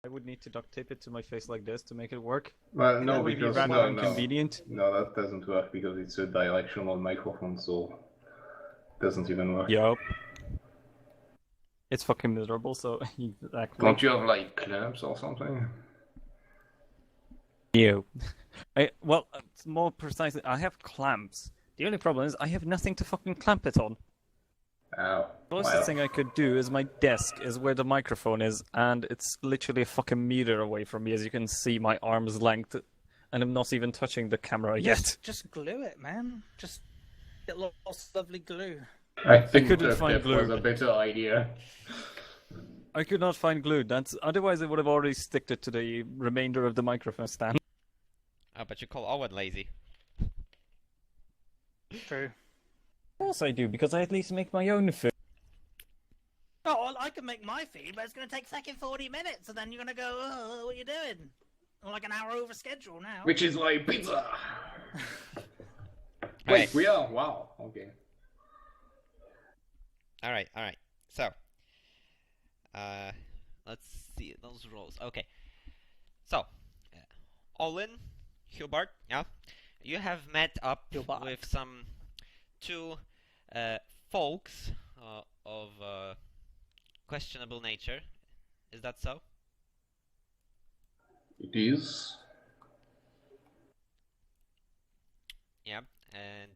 I would need to duct tape it to my face like this to make it work. Well, no, That would be because rather inconvenient. No, that doesn't work because it's a directional microphone, so it doesn't even work. Yup. It's fucking miserable, so exactly. Don't you have like clamps or something? Ew. Well, more precisely, I have clamps. The only problem is I have nothing to fucking clamp it on. Ow. The closest thing I could do is my desk is where the microphone is, and it's literally a fucking meter away from me, as you can see my arm's length, and I'm not even touching the camera yet. Just glue it, man. Just get lots of lovely glue. I think couldn't find that glue. was a better idea. I could not find glue. Otherwise I would have already sticked it to the remainder of the microphone stand. Oh, but you call Owen lazy. True. Of course I do, because I at least make my own food. Oh, well, I can make my feed, but it's going to take fucking 40 minutes, and then you're going to go, oh, what are you doing? I'm like an hour over schedule now. Which is like pizza! Wait, Alright. we are? Wow, okay. Alright. So, let's see those roles. Okay. So, Olin, Hubert, yeah, you have met up Hubert. with some two folks of questionable nature. Is that so? It is. Yeah, and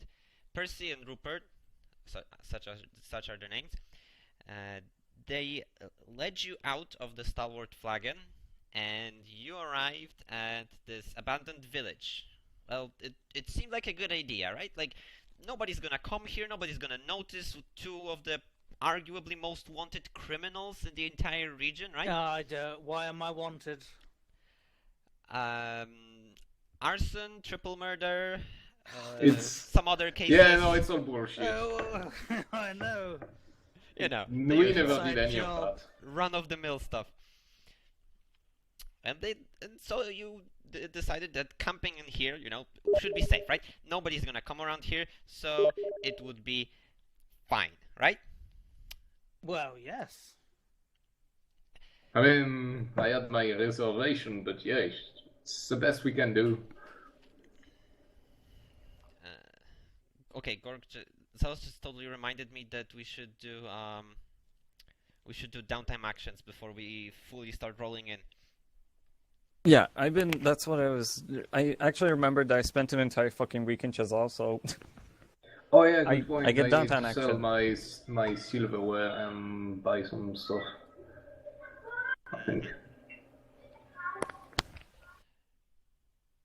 Percy and Rupert, such are their names. They led you out of the Stalwart Flagon, and you arrived at this abandoned village. Well, it seemed like a good idea, right? Like, nobody's gonna come here, nobody's gonna notice two of the arguably most wanted criminals in the entire region, right? I don't. Why am I wanted? Arson, triple murder, It's- some other cases. Yeah, no, it's all bullshit. Oh, I know. You know, We never inside did any job. of that. run-of-the-mill stuff. And so you decided that camping in here, you know, should be safe, right? Nobody's gonna come around here, so it would be fine, right? Well, yes. I mean, I had my reservation, but yeah, it's the best we can do. Okay, Gorg, Xellos just totally reminded me that we should do downtime actions before we fully start rolling in. Yeah, that's what I actually remembered that I spent an entire fucking week in Xellos, so... Oh yeah, good point. I get need downtown to sell action. my silverware and buy some stuff. I think.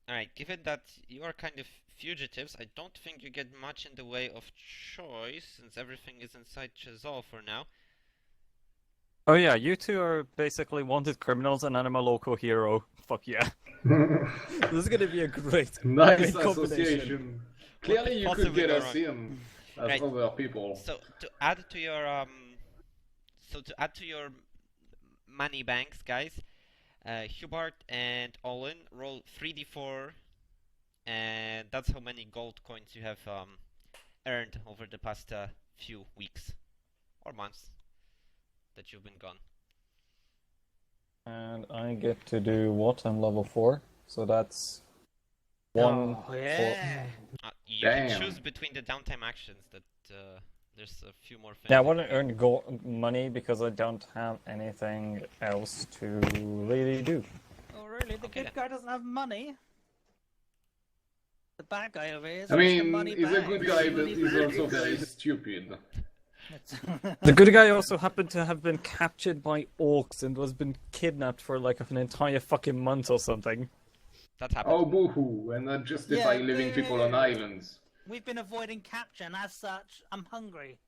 Alright, given that you are kind of fugitives, I don't think you get much in the way of choice, since everything is inside Chazal for now. Oh yeah, you two are basically wanted criminals and I'm a local hero. Fuck yeah. This is gonna be a great, Nice great combination. association. Clearly, you could possibly get go us wrong? in as Right. other people. So to add to your money banks, guys, Hubert and Olin roll 3d4, and that's how many gold coins you have earned over the past few weeks or months that you've been gone. And I get to do what? I'm level 4, so that's 1. Oh, yeah. You can Damn. choose between the downtime actions. That there's a few more things. Yeah, I want to earn money because I don't have anything else to really do. Oh, really? The Okay, good guy doesn't have money? The bad guy over here is I the mean, money he's a bag. good guy, He but needs he's money. also very stupid. The good guy also happened to have been captured by orcs and was been kidnapped for like an entire fucking month or something. That happened. Oh, boohoo! And not justify Yeah, leaving people on islands. We've been avoiding capture, and as such, I'm hungry.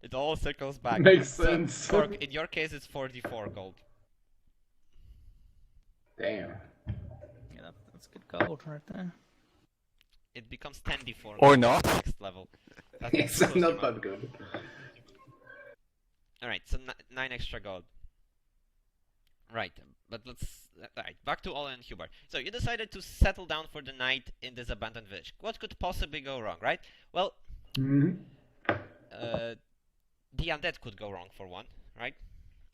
It all circles back. Makes So, sense. Gorg, in your case, it's 44 gold. Damn. Yeah, that's good gold right there. It becomes 10d4 Or gold not. at the next level. That's It's close not enough. that good. Alright, so 9 extra gold. Right, but let's... Alright, back to Ola and Hubert. So you decided to settle down for the night in this abandoned village. What could possibly go wrong, right? Well, Mm-hmm. the undead could go wrong for one, right?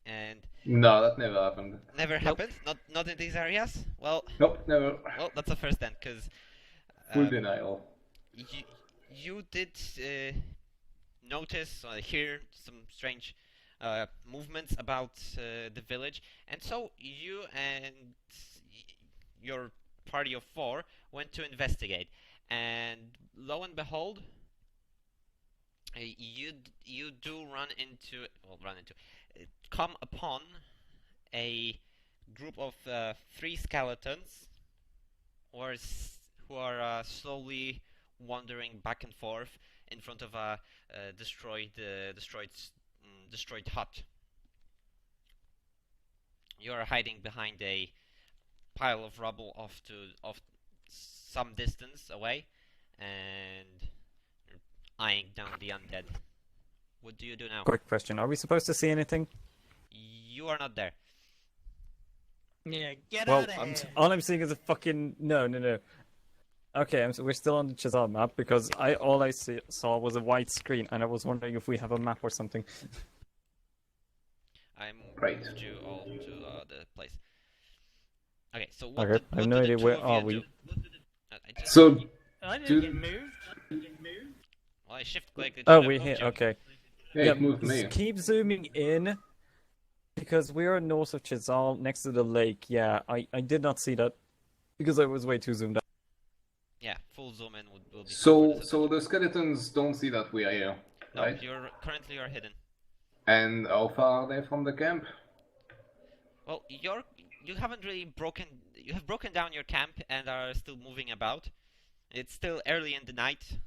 And No, that never happened. never happened. Not in these areas. Well, Nope, never. that's a first then, because Full denial. you did notice or hear some strange movements about the village, and so you and your party of 4 went to investigate, and lo and behold, you do come upon a group of 3 skeletons who are slowly wandering back and forth in front of a destroyed hut. You are hiding behind a pile of rubble off some distance away, and you're eyeing down the undead. What do you do now? Quick question: are we supposed to see anything? You are not there. Yeah, get Well, out of here. all I'm seeing is a fucking no. Okay, we're still on the Chazal map because all I saw was a white screen, and I was wondering if we have a map or something. I Right. moved you all to the place. Okay, so Okay, what I have no do the idea two where of are you we. do? So, I didn't Dude. get moved. Well, I shift clicked. Oh, we're here. Okay. yeah, it moved me. Keep zooming in because we are north of Chazal, next to the lake. Yeah, I did not see that because I was way too zoomed out. Yeah, full zoom in will be good for So, this so adventure. the skeletons don't see that we are here, No, right? you're currently hidden. And how far are they from the camp? Well, you haven't really broken. You have broken down your camp and are still moving about. It's still early in the night.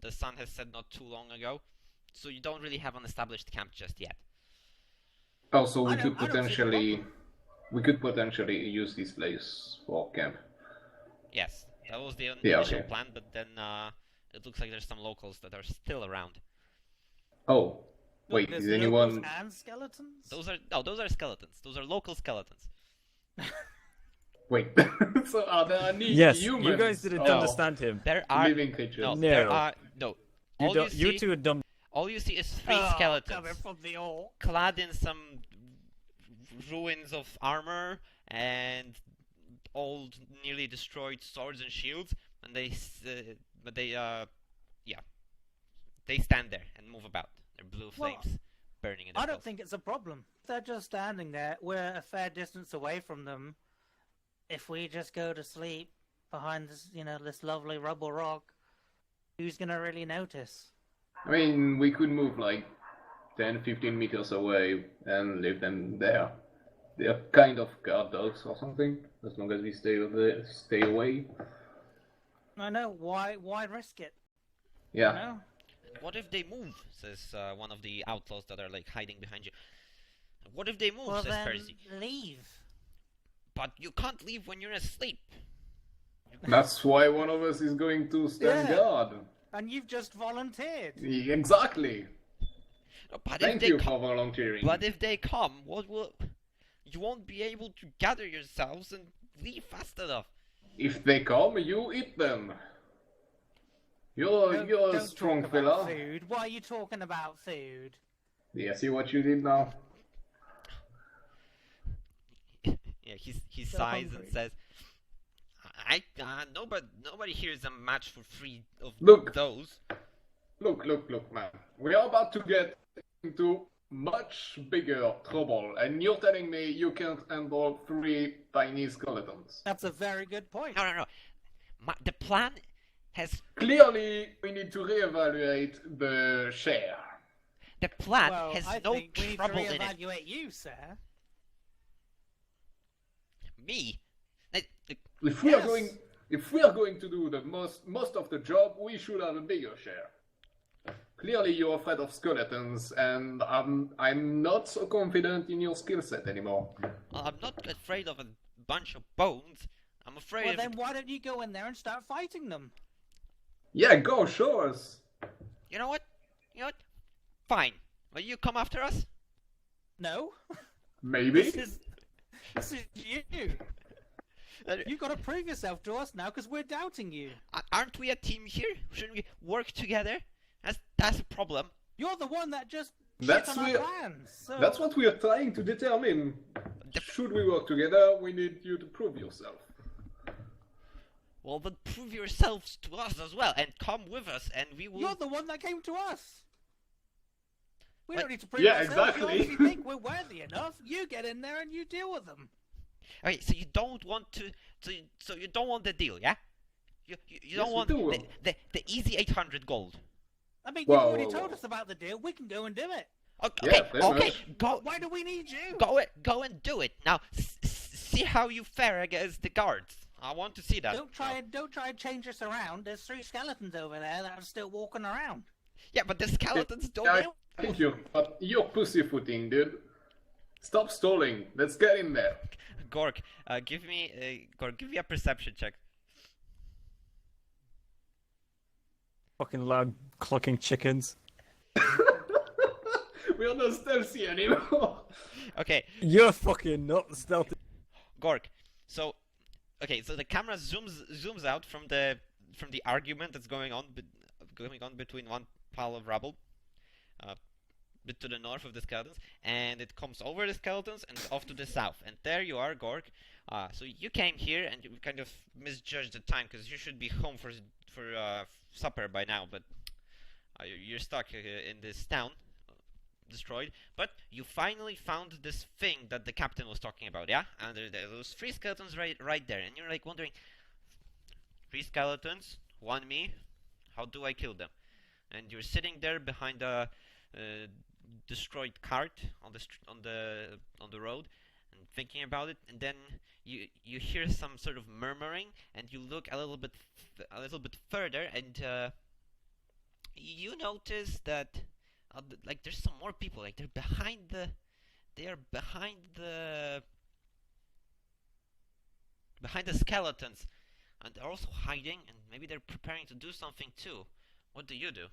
The sun has set not too long ago, so you don't really have an established camp just yet. Oh, so I don't see the we could potentially use this place for camp. Yes, that was the Yeah, initial okay. plan, but then it looks like there's some locals that are still around. Oh, wait, There's is locals anyone? and skeletons? Those are skeletons. Those are local skeletons. Wait, so are there any Yes, humans? you guys didn't or understand him. There are living creatures? no. No. There are no. All you You see, two are dumb. all you see is 3 Oh, skeletons coming from the orc. clad in some ruins of armor and old, nearly destroyed swords and shields, and they stand there and move about. They're blue Well, flames burning in their I don't clothes. think it's a problem. They're just standing there. We're a fair distance away from them. If we just go to sleep behind this, this lovely rubble rock, who's gonna really notice? I mean, we could move like 10, 15 meters away and leave them there. They're kind of guard dogs or something, as long as we stay away. I know. Why risk it? Yeah. You know? What if they move? Says one of the outlaws that are like hiding behind you. What if they move? Well, Says then Percy. leave. But you can't leave when you're asleep. That's why one of us is going to stand Yeah. guard. And you've just volunteered. Exactly. No, but Thank if they you come, for volunteering. but if they come, what will? You won't be able to gather yourselves and leave fast enough. If they come, you eat them. You're a Don't strong talk about fella. food. Why are you talking about food? Yeah, see what you did now? Yeah, he So sighs and hungry. says, nobody here is a match for 3 of Look. those. Look, man. We are about to get into much bigger trouble, and you're telling me you can't handle 3 tiny skeletons. That's a very good point. No. The plan has Clearly, we need to reevaluate the share. the plan Well, has I no think we need to trouble in it. reevaluate you, sir. Me, If we are Yes. going to do the most of the job, we should have a bigger share. Clearly, you're afraid of skeletons, and I'm not so confident in your skill set anymore. I'm not afraid of a bunch of bones. I'm afraid Well, of. then why don't you go in there and start fighting them? Yeah, go, show us. You know what? Fine. Will you come after us? No. Maybe. This is you. You've got to prove yourself to us now because we're doubting you. Aren't we a team here? Shouldn't we work together? That's a problem. You're the one that just That's shit on we. our plans. So That's what we are trying to determine. Should we work together, we need you to prove yourself. Well, then prove yourselves to us as well, and come with us, and we will. you're the one that came to us. We What? don't need to prove Yeah, ourselves. exactly. You obviously think we're worthy enough. You get in there and you deal with them. Okay, so you don't want to. So you don't want the deal, yeah? You Yes, don't we want do. the easy 800 gold. I mean, Whoa, you've already whoa, told whoa. us about the deal. We can go and do it. Okay, Yeah, pretty okay, much. go. Why do we need you? Go and do it now. See how you fare against the guards. I want to see that. Don't try and change us around. There's 3 skeletons over there that are still walking around. Yeah, but the skeletons don't. I think you're pussyfooting, dude. Stop stalling. Let's get in there. Gork, give me a perception check. Fucking loud clucking chickens. We are not stealthy anymore. Okay, You're fucking not stealthy. Gork. So, okay, so the camera zooms out from the argument that's going on between one pile of rubble, bit to the north of the skeletons, and it comes over the skeletons and off to the south. And there you are, Gork. So you came here and you kind of misjudged the time because you should be home for supper by now, but you're stuck in this town, destroyed. But you finally found this thing that the captain was talking about, yeah? And there are those 3 skeletons right there, and you're like wondering, 3 skeletons, 1 me, how do I kill them? And you're sitting there behind a destroyed cart on the road, and thinking about it, and then you hear some sort of murmuring, and you look a little bit further, and you notice that like there's some more people, like they are behind the skeletons, and they're also hiding, and maybe they're preparing to do something too. What do you do?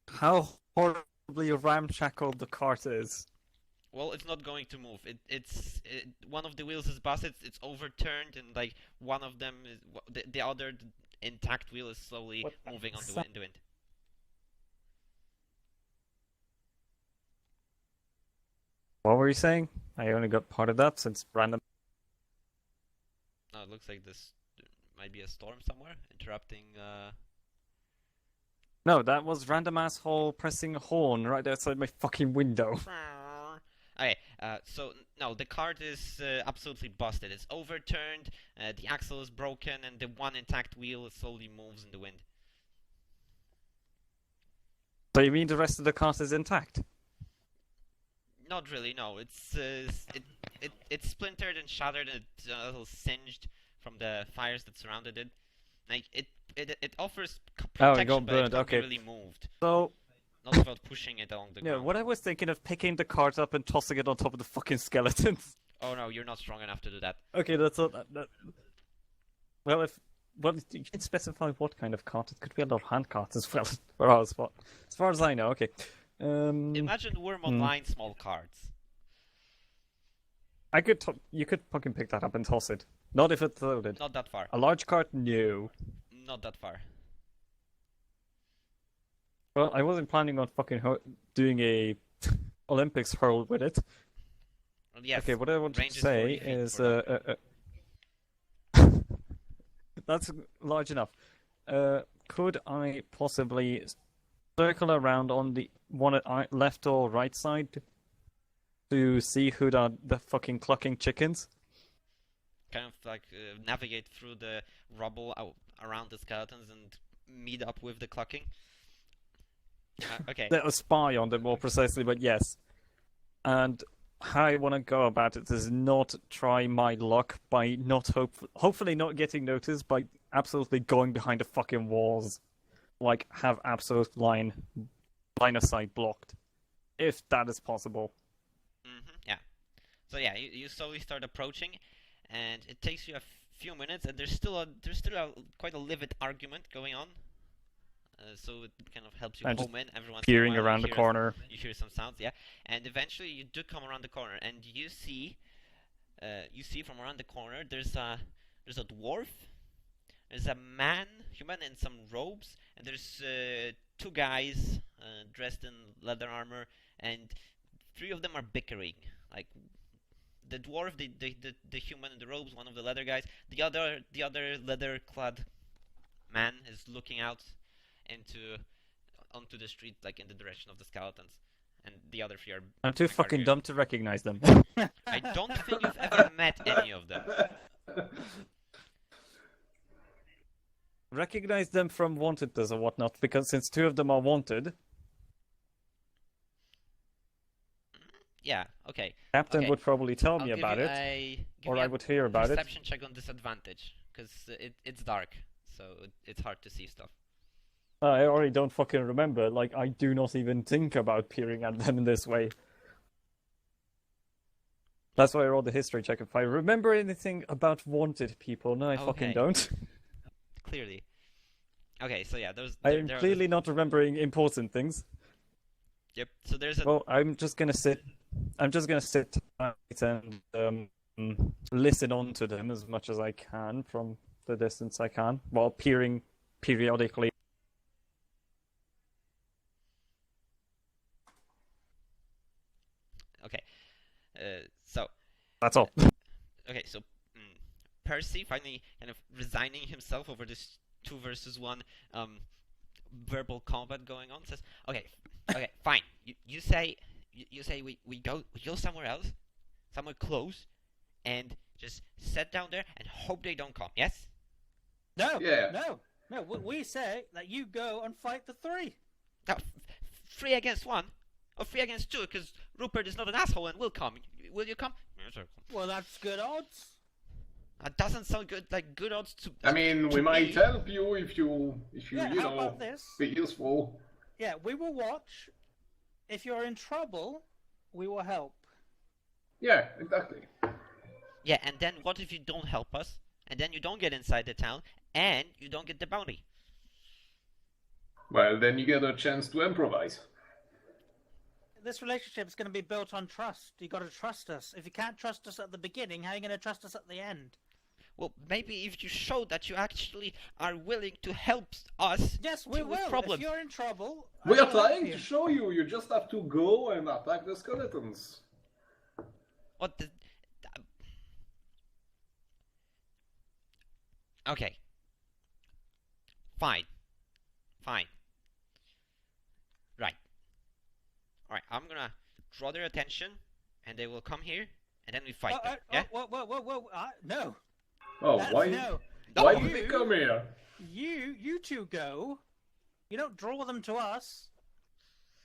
How horribly ramshackle the cart is. Well, it's not going to move. One of the wheels is busted. It's overturned, and like one of them is the other intact wheel is slowly moving on in the wind. What were you saying? I only got part of that since random. No, it looks like this might be a storm somewhere interrupting. No, that was random asshole pressing a horn right outside my fucking window. Okay, so no, the cart is absolutely busted. It's overturned, the axle is broken, and the one intact wheel slowly moves in the wind. So you mean the rest of the cart is intact? Not really, no. It's splintered and shattered, and it's a little singed from the fires that surrounded it. Like it offers protection, it got but burned. it can't Okay. be really moved. So Not without pushing it along the yeah, ground. what I was thinking of picking the cart up and tossing it on top of the fucking skeletons. Oh no, you're not strong enough to do that. Okay, that's all. Well, you can specify what kind of cart. It could be a lot of hand carts as well. As far as I know, okay. Imagine Worm Online small carts. You could fucking pick that up and toss it. Not if it's loaded. Not that far. A large cart, no. Not that far. Well, I wasn't planning on fucking doing a Olympics hurl with it. Well, yes, Okay, what I want to range is say 40 feet is, for that's large enough. Could I possibly circle around on the one at left or right side to see who the fucking clucking chickens? kind of like navigate through the rubble around the skeletons and meet up with the clucking. Okay. A spy on them more precisely, but yes. And how I want to go about it is not try my luck by hopefully not getting noticed by absolutely going behind the fucking walls. Like, have absolute line of sight blocked. If that is possible. Yeah. So yeah, you slowly start approaching, and it takes you a few minutes, and there's still quite a livid argument going on. So it kind of helps you And home in. Everyone's peering around the corner. You hear some sounds, yeah. And eventually you do come around the corner, and you see from around the corner there's a dwarf, there's a human in some robes, and there's two guys dressed in leather armor, and three of them are bickering. Like the dwarf, the human in the robes, one of the leather guys. The other leather-clad man is looking out onto the street, like in the direction of the skeletons. And the other three are. I'm too like, fucking arguing. dumb to recognize them. I don't think you've ever met any of them. Recognize them from wanted lists or whatnot, because since two of them are wanted, Yeah. Okay. Captain Okay. would probably tell I'll me give about you it, give or me I a would hear about it. perception check on disadvantage, because it's dark, so it's hard to see stuff. I already don't fucking remember. Like, I do not even think about peering at them in this way. That's why I rolled the history check. If I remember anything about wanted people, no, I fucking Okay. don't. Clearly. Okay. So yeah, those. I am clearly not remembering important things. Yep. So there's a. Well, I'm just gonna sit tight and listen on to them as much as I can from the distance I can, while peering periodically. Okay. So. That's all. Okay. So. Percy finally kind of resigning himself over this 2 versus 1 verbal combat going on says, okay, fine. You say we go somewhere else, somewhere close, and just sit down there and hope they don't come. Yes? No, Yeah. no. We say that you go and fight the three. No, 3 against 1, or 3 against 2, because Rupert is not an asshole and will come. Will you come? Yes, sir. Well, that's good odds. That doesn't sound good. Like good odds to. I mean, we might help you if you Yeah, you how know, about this? be useful. Yeah, we will watch. If you're in trouble, we will help. Yeah, exactly. Yeah, and then what if you don't help us, and then you don't get inside the town, and you don't get the bounty? Well, then you get a chance to improvise. This relationship is going to be built on trust. You got to trust us. If you can't trust us at the beginning, how are you going to trust us at the end? Well, maybe if you show that you actually are willing to help us. Yes, we with will. problems. If you're in trouble, I We are will help trying you. to show you. You just have to go and attack the skeletons. What the? Okay. Fine. Right. Alright, I'm gonna draw their attention, and they will come here, and then we fight them. Yeah? Whoa. No. Oh, That's why? no. Why No, did they you- come here? You two go. You don't draw them to us.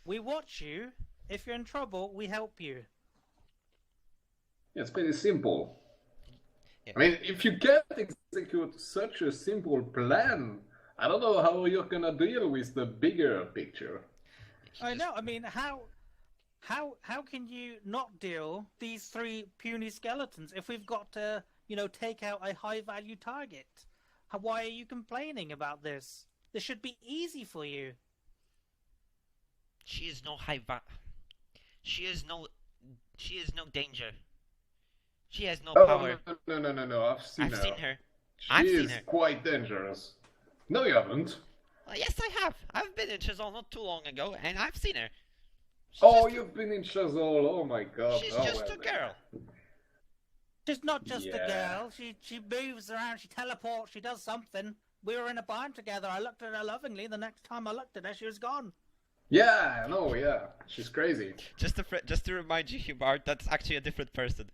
We watch you. If you're in trouble, we help you. It's pretty simple. Yeah. I mean, if you can't execute such a simple plan, I don't know how you're gonna deal with the bigger picture. I know. I mean, how can you not deal these 3 puny skeletons if we've got to, take out a high-value target? Why are you complaining about this? This should be easy for you. She is no She is no danger. She has no Oh, power. no, I've seen I've her. seen her. She I've is seen her. quite dangerous. No, you haven't. Yes, I have. I've been in Chisel not too long ago, and I've seen her. You've been in Chazol. Oh my god. She's Oh, just well, a girl. She's not just a Yeah. girl. She moves around. She teleports. She does something. We were in a barn together. I looked at her lovingly. The next time I looked at her, she was gone. Yeah, I know, yeah. She's crazy. Just to remind you, Hubert, that's actually a different person.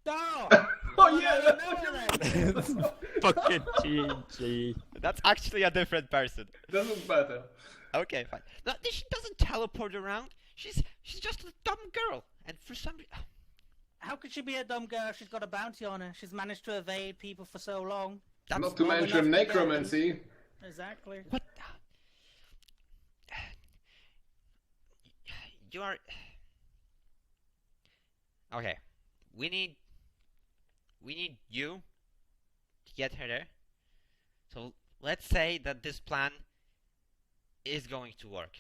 No. Oh yeah, no, that's no, Fucking GG. That's actually a different person. doesn't matter. Okay, fine. No, she doesn't teleport around. She's just a dumb girl, and for some reason, How could she be a dumb girl? She's got a bounty on her. She's managed to evade people for so long. that's Not to long mention enough to get necromancy. Exactly. what. You are. Okay, we need you to get her there. So let's say that this plan is going to work.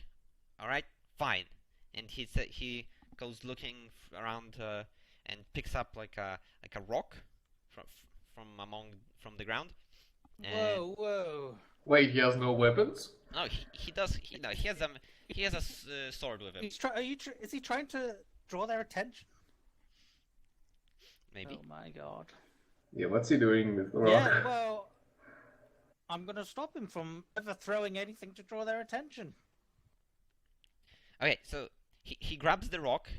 All right, fine. And he goes looking around and picks up like a rock from the ground. And Whoa. Wait, he has no weapons? No, he does. No, he has a sword with him. Is he trying to draw their attention? Maybe. Oh my god. Yeah, what's he doing with the rock? Yeah, well, I'm gonna stop him from ever throwing anything to draw their attention. Okay, so he grabs the rock,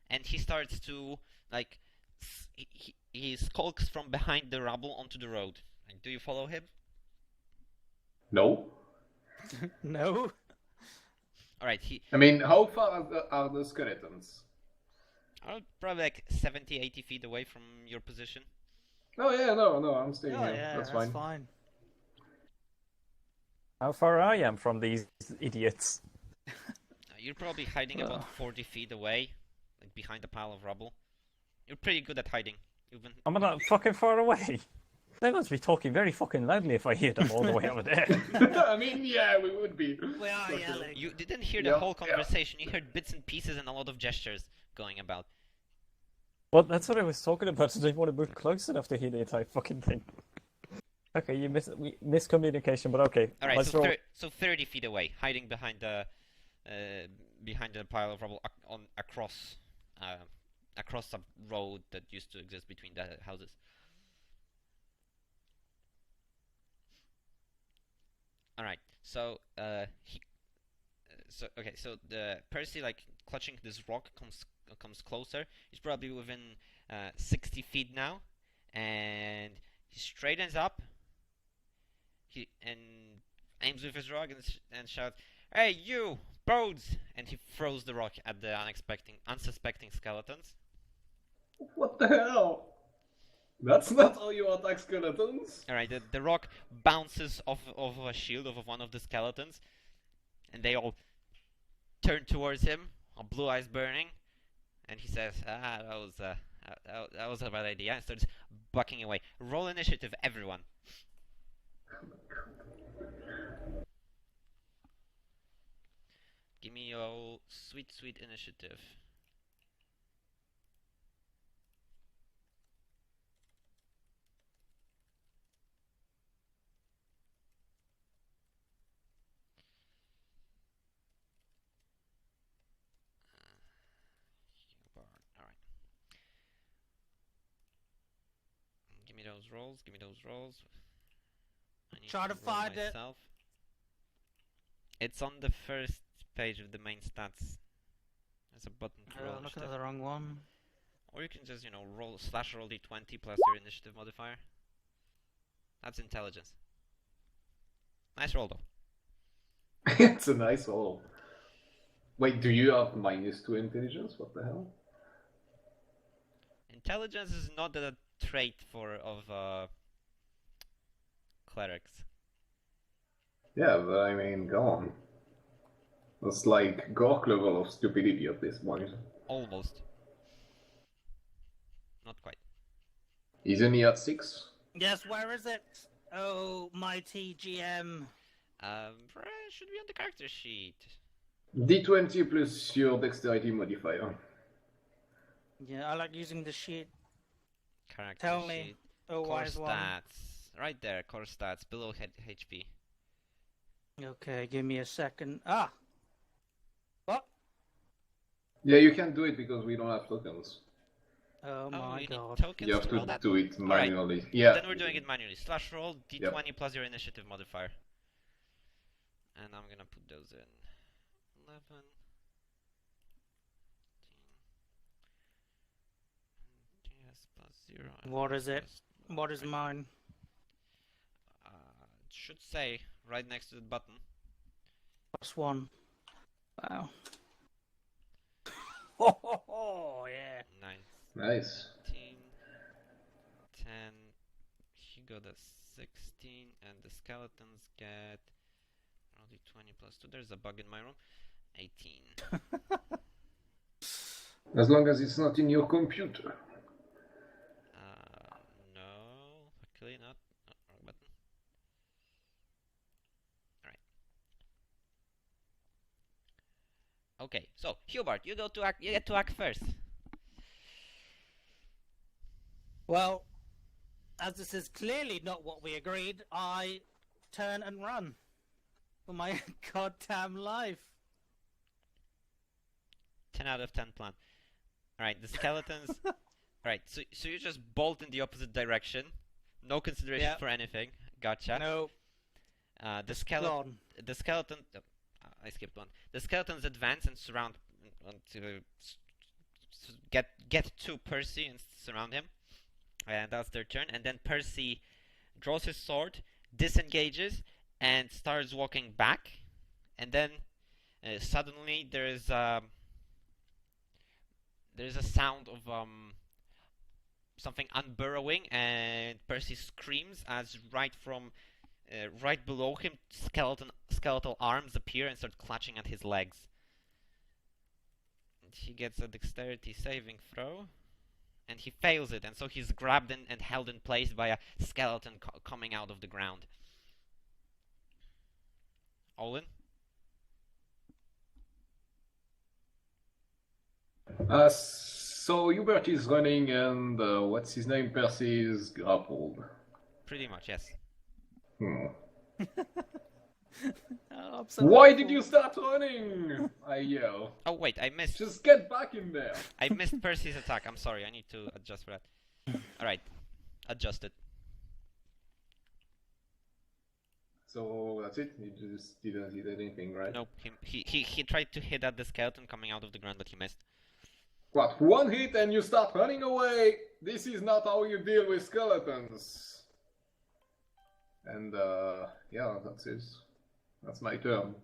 and he starts to like he skulks from behind the rubble onto the road. Like, do you follow him? No. No. All right, I mean, how far are the skeletons? probably like 70, 80 feet away from your position. Oh yeah, no, I'm staying Oh here. yeah, That's that's fine. fine. How far I am from these idiots? You're probably hiding about 40 feet away, like behind a pile of rubble. You're pretty good at hiding. Even I'm not fucking far away. They must be talking very fucking loudly if I hear them all the way over there. I mean, yeah, we would be. We are yelling. you didn't hear the Yeah, whole yeah. conversation. You heard bits and pieces and a lot of gestures going about. Well, that's what I was talking about. I didn't want to move close enough to hear the entire fucking thing. Okay, miscommunication, but okay. All right, let's so roll. so 30 feet away, hiding behind the pile of rubble across a road that used to exist between the houses. All right, so so the Percy, like clutching this rock, comes closer. He's probably within 60 feet now, and he straightens up. He aims with his rock and shouts, "Hey, you, birds!" And he throws the rock at the unsuspecting skeletons. What the hell? That's not how you attack skeletons. Alright, the rock bounces off of a shield of one of the skeletons, and they all turn towards him, blue eyes burning, and he says, that was a bad idea, and starts bucking away. Roll initiative, everyone. Give me your sweet initiative. Alright. Give me those rolls. I need Try to roll find it. myself. It's on the first page of the main stats. There's a button to roll I'm looking initiative. at the wrong one. Or you can just, roll d20 plus your initiative modifier. That's intelligence. Nice roll though. It's a nice roll. Wait, do you have -2 intelligence? What the hell? Intelligence is not a trait of clerics. Yeah, but I mean, go on. That's like Gork level of stupidity at this point. Almost. Not quite. Isn't he at 6? Yes, where is it? Oh, mighty GM. Should be on the character sheet. D20 plus your dexterity modifier. Yeah, I like using the sheet. Character Tell sheet. me. Oh, Core wise one. stats. Right there, core stats, below HP. Okay, give me a second. Ah! What? Yeah, you can't do it because we don't have tokens. Oh my you god. need tokens You have roll to that? do it Alright. manually. Yeah. Then we're doing it manually. Slash roll d20 plus your initiative modifier. And I'm gonna put those in. 11. 15. Yes, plus 0. and What is it? plus- What is mine? It should say right next to the button. +1. Wow. Oh, yeah. 9, Nice. 15, 10. Hugo does 16, and the skeletons get only 20 plus 2. There's a bug in my room. 18. As long as it's not in your computer. No, luckily not. Oh, wrong button. Alright. Okay, so Hubert, you get to act first. Well, as this is clearly not what we agreed, I turn and run for my goddamn life. 10 out of 10 plan. Alright, the skeletons... Alright, so you just bolt in the opposite direction. No consideration Yep. for anything. Gotcha. No, The skeleton... gone. I skipped one. The skeletons advance and surround... to get to Percy and surround him. And that's their turn. And then Percy draws his sword, disengages, and starts walking back. And then suddenly there is a sound of something unburrowing, and Percy screams as right below him skeletal arms appear and start clutching at his legs. And he gets a dexterity saving throw. And he fails it, and so he's grabbed and held in place by a skeleton coming out of the ground. Olin? So Hubert is running and what's his name? Percy is grappled. Pretty much, yes. Oh, I'm so Why awful. did you start running? I yell. Oh wait, I missed. Just get back in there. I missed Percy's attack. I'm sorry. I need to adjust for that. All right, adjusted. So that's it. He just didn't hit anything, right? Nope. He tried to hit at the skeleton coming out of the ground, but he missed. What? One hit and you start running away? This is not how you deal with skeletons. And yeah, that's it. That's my turn.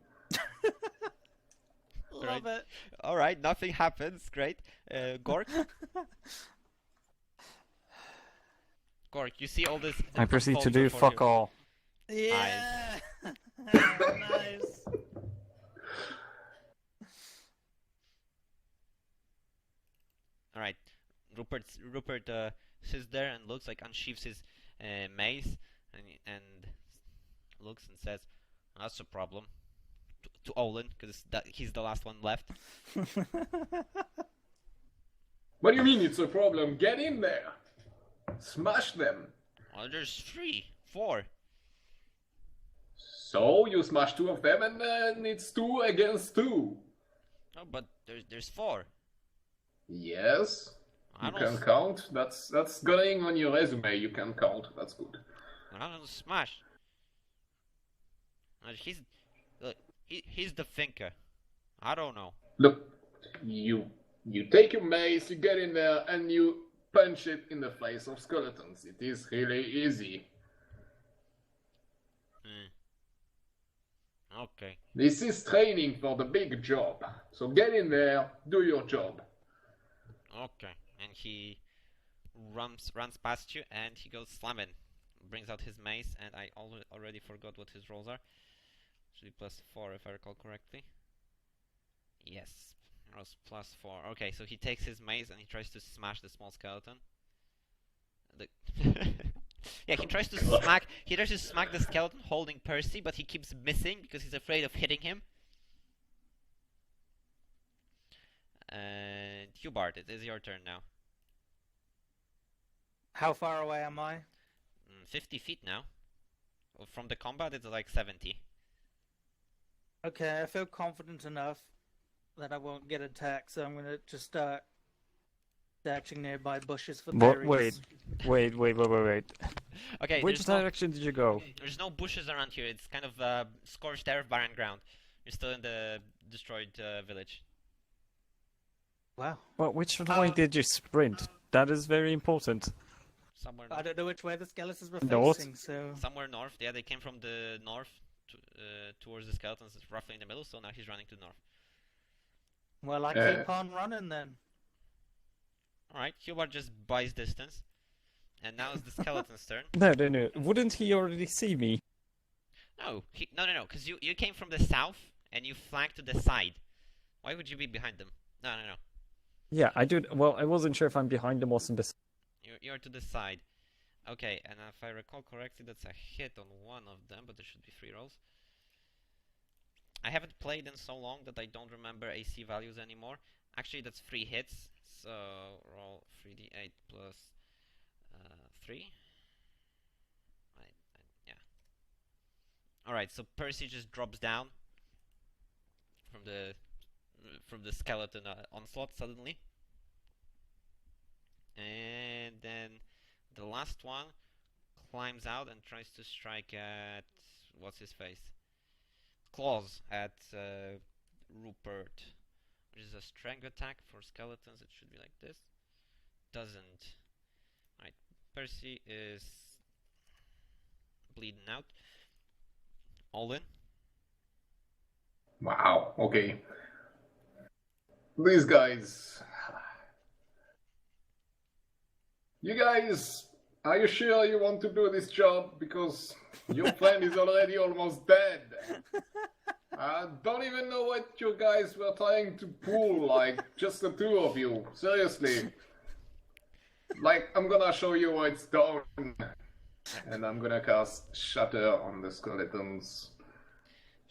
Love it. All right, nothing happens. Great. Gork. Gork, you see all this. I proceed to do before fuck you. all. Yeah. Nice. All right, Rupert sits there and looks like unsheaths his mace and looks and says, "That's a problem." To Olin, because he's the last one left. What do you mean it's a problem? Get in there. Smash them. Well, there's 3, 4. So you smash 2 of them and then it's 2 against 2. No, but there's 4. Yes. I You don't can count. That's going on your resume. You can count. That's good. I don't smash. He's the thinker. I don't know. Look, you take your mace, you get in there, and you punch it in the face of skeletons. It is really easy. Okay. This is training for the big job. So get in there, do your job. Okay. And he runs past you, and he goes slamming. Brings out his mace, and I already forgot what his rolls are. Should be +4 if I recall correctly. Yes, it was +4. Okay, so he takes his mace and he tries to smash the small skeleton. Yeah, he tries to smack the skeleton holding Percy, but he keeps missing because he's afraid of hitting him. And Hubert, it is your turn now. How far away am I? 50 feet now. From the combat, it's like 70. Okay, I feel confident enough that I won't get attacked, so I'm gonna just start searching nearby bushes for berries. Wait. Okay, Which direction did you go? There's no bushes around here. It's kind of scorched earth, barren ground. You're still in the destroyed village. Wow. Well, which way did you sprint? That is very important. Somewhere I north. don't know which way the skeletons were North? facing, so... Somewhere north. Yeah, they came from the north towards the skeletons. It's roughly in the middle, so now he's running to the north. Well, I keep on running then. Alright, Hubert just buys distance. And now it's the skeleton's turn. No. Wouldn't he already see me? No, no, because you came from the south and you flanked to the side. Why would you be behind them? No. Yeah, I do. Well, I wasn't sure if I'm behind him or on this. You're to the side. Okay, and if I recall correctly, that's a hit on one of them, but there should be 3 rolls. I haven't played in so long that I don't remember AC values anymore. Actually, that's 3 hits, so roll 3d8 plus 3. Yeah. Alright, so Percy just drops down from the skeleton onslaught suddenly. And then the last one climbs out and tries to strike at what's his face? Claws at Rupert, which is a strength attack for skeletons. It should be like this. Doesn't. Alright, Percy is bleeding out. All in. Wow, okay. These guys... You guys, are you sure you want to do this job? Because your friend is already almost dead. I don't even know what you guys were trying to pull, like, just the two of you. Seriously. Like, I'm gonna show you what it's done. And I'm gonna cast Shatter on the skeletons.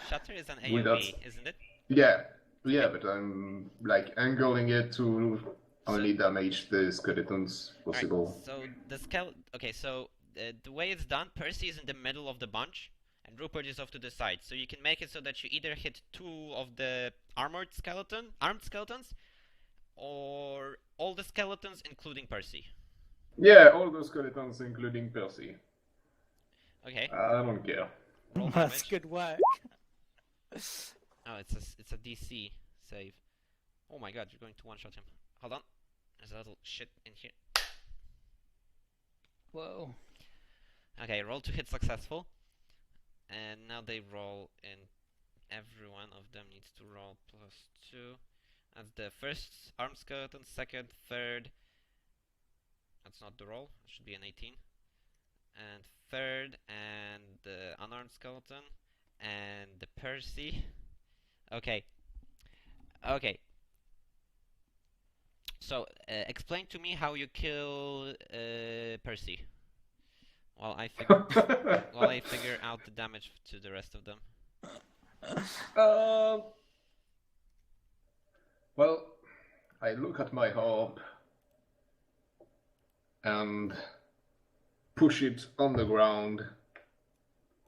Shatter is an With AoE, that- isn't it? Yeah, but I'm, like, angling it to only damage the skeletons possible. Alright, so the way it's done, Percy is in the middle of the bunch, and Rupert is off to the side. So you can make it so that you either hit two of the armed skeletons, or all the skeletons, including Percy. Yeah, all the skeletons, including Percy. Okay. I don't care. Roll That's damage. good work. Oh, it's a DC save. Oh my god, you're going to one-shot him. Hold on. There's a little shit in here. Whoa. Okay, roll to hit successful. And now they roll in. Every one of them needs to roll +2. That's the first armed skeleton, second, third. That's not the roll. It should be an 18. And third, and the unarmed skeleton, and the Percy. Okay. Okay. So, explain to me how you kill Percy. While I figure out the damage to the rest of them. Well, I look at my orb and push it on the ground,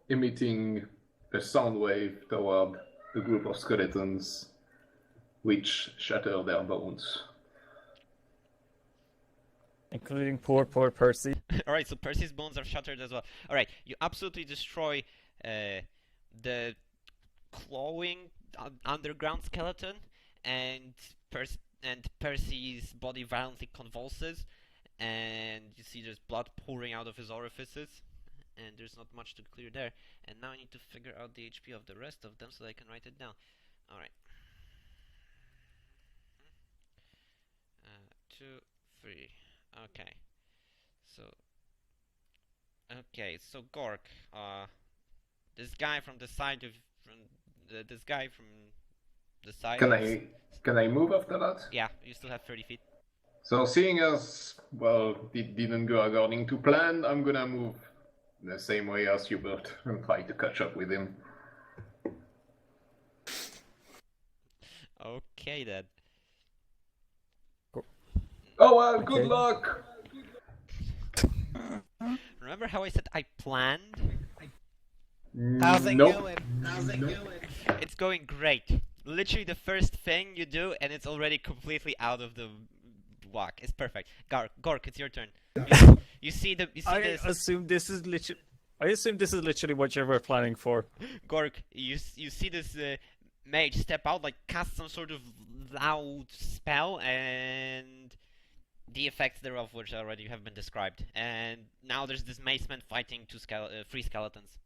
emitting a sound wave toward the group of skeletons, which shatter their bones. Including poor Percy. Alright, so Percy's bones are shattered as well. Alright, you absolutely destroy the clawing underground skeleton, and Percy's body violently convulses, and you see there's blood pouring out of his orifices, and there's not much to clear there. And now I need to figure out the HP of the rest of them so that I can write it down. Alright. 2, 3. Okay. So Gork, this guy from the side Can I move after that? Yeah, you still have 30 feet. So seeing as, well, it didn't go according to plan, I'm gonna move the same way as Hubert and try to catch up with him. Okay then. Oh well, good Okay. luck! Remember how I said I planned? How's it Nope. going? How's it going? It's going great. Literally the first thing you do, and it's already completely out of the whack. It's perfect. Gork, it's your turn. You see I this. assume this is literally what you were planning for. Gork, you see this mage step out, like cast some sort of loud spell, and the effects thereof which already have been described. And now there's this maceman fighting three skeletons.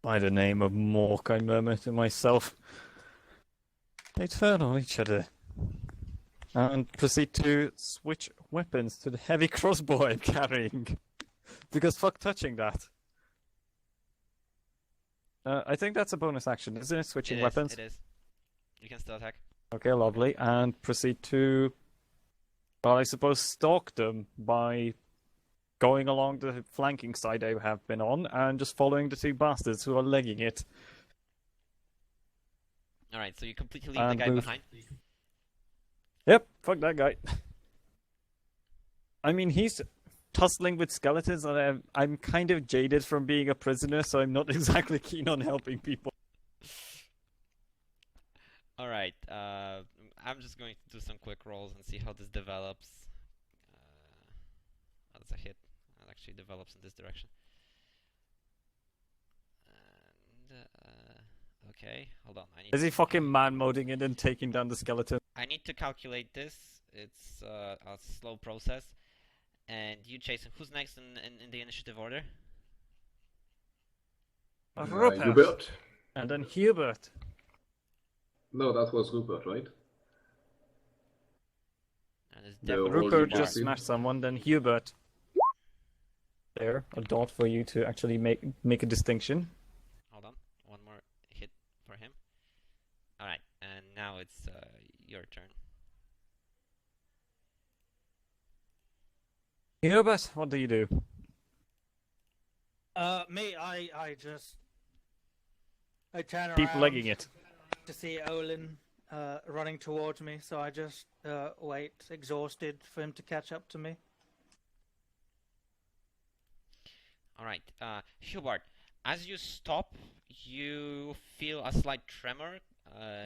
By the name of Mork, I murmur to myself. They turn on each other and proceed to switch weapons to the heavy crossbow I'm carrying. Because fuck touching that. I think that's a bonus action, isn't it? Switching weapons? It is. You can still attack. Okay, lovely. And proceed to, well, I suppose stalk them by going along the flanking side I have been on and just following the two bastards who are legging it. Alright, so you completely leave the And guy move. behind. Yep, fuck that guy. I mean, he's tussling with skeletons, and I'm kind of jaded from being a prisoner, so I'm not exactly keen on helping people. Alright, I'm just going to do some quick rolls and see how this develops. That's a hit. It actually develops in this direction. And, okay, hold on. Is he fucking man-moding it and taking down the skeleton? I need to calculate this. It's a slow process. And you, Jason, who's next in the initiative order? Rupert. Hubert. And then Hubert. No, that was Rupert, right? And it's No, definitely Rupert Hubert. just smashed someone, then Hubert. There, a dot for you to actually make a distinction. Hold on, one more hit for him. Alright, and now it's your turn. Hubert, what do you do? I turn Keep around legging it. to see Olin running towards me, so I just wait, exhausted, for him to catch up to me. Alright, Hubert, as you stop, you feel a slight tremor.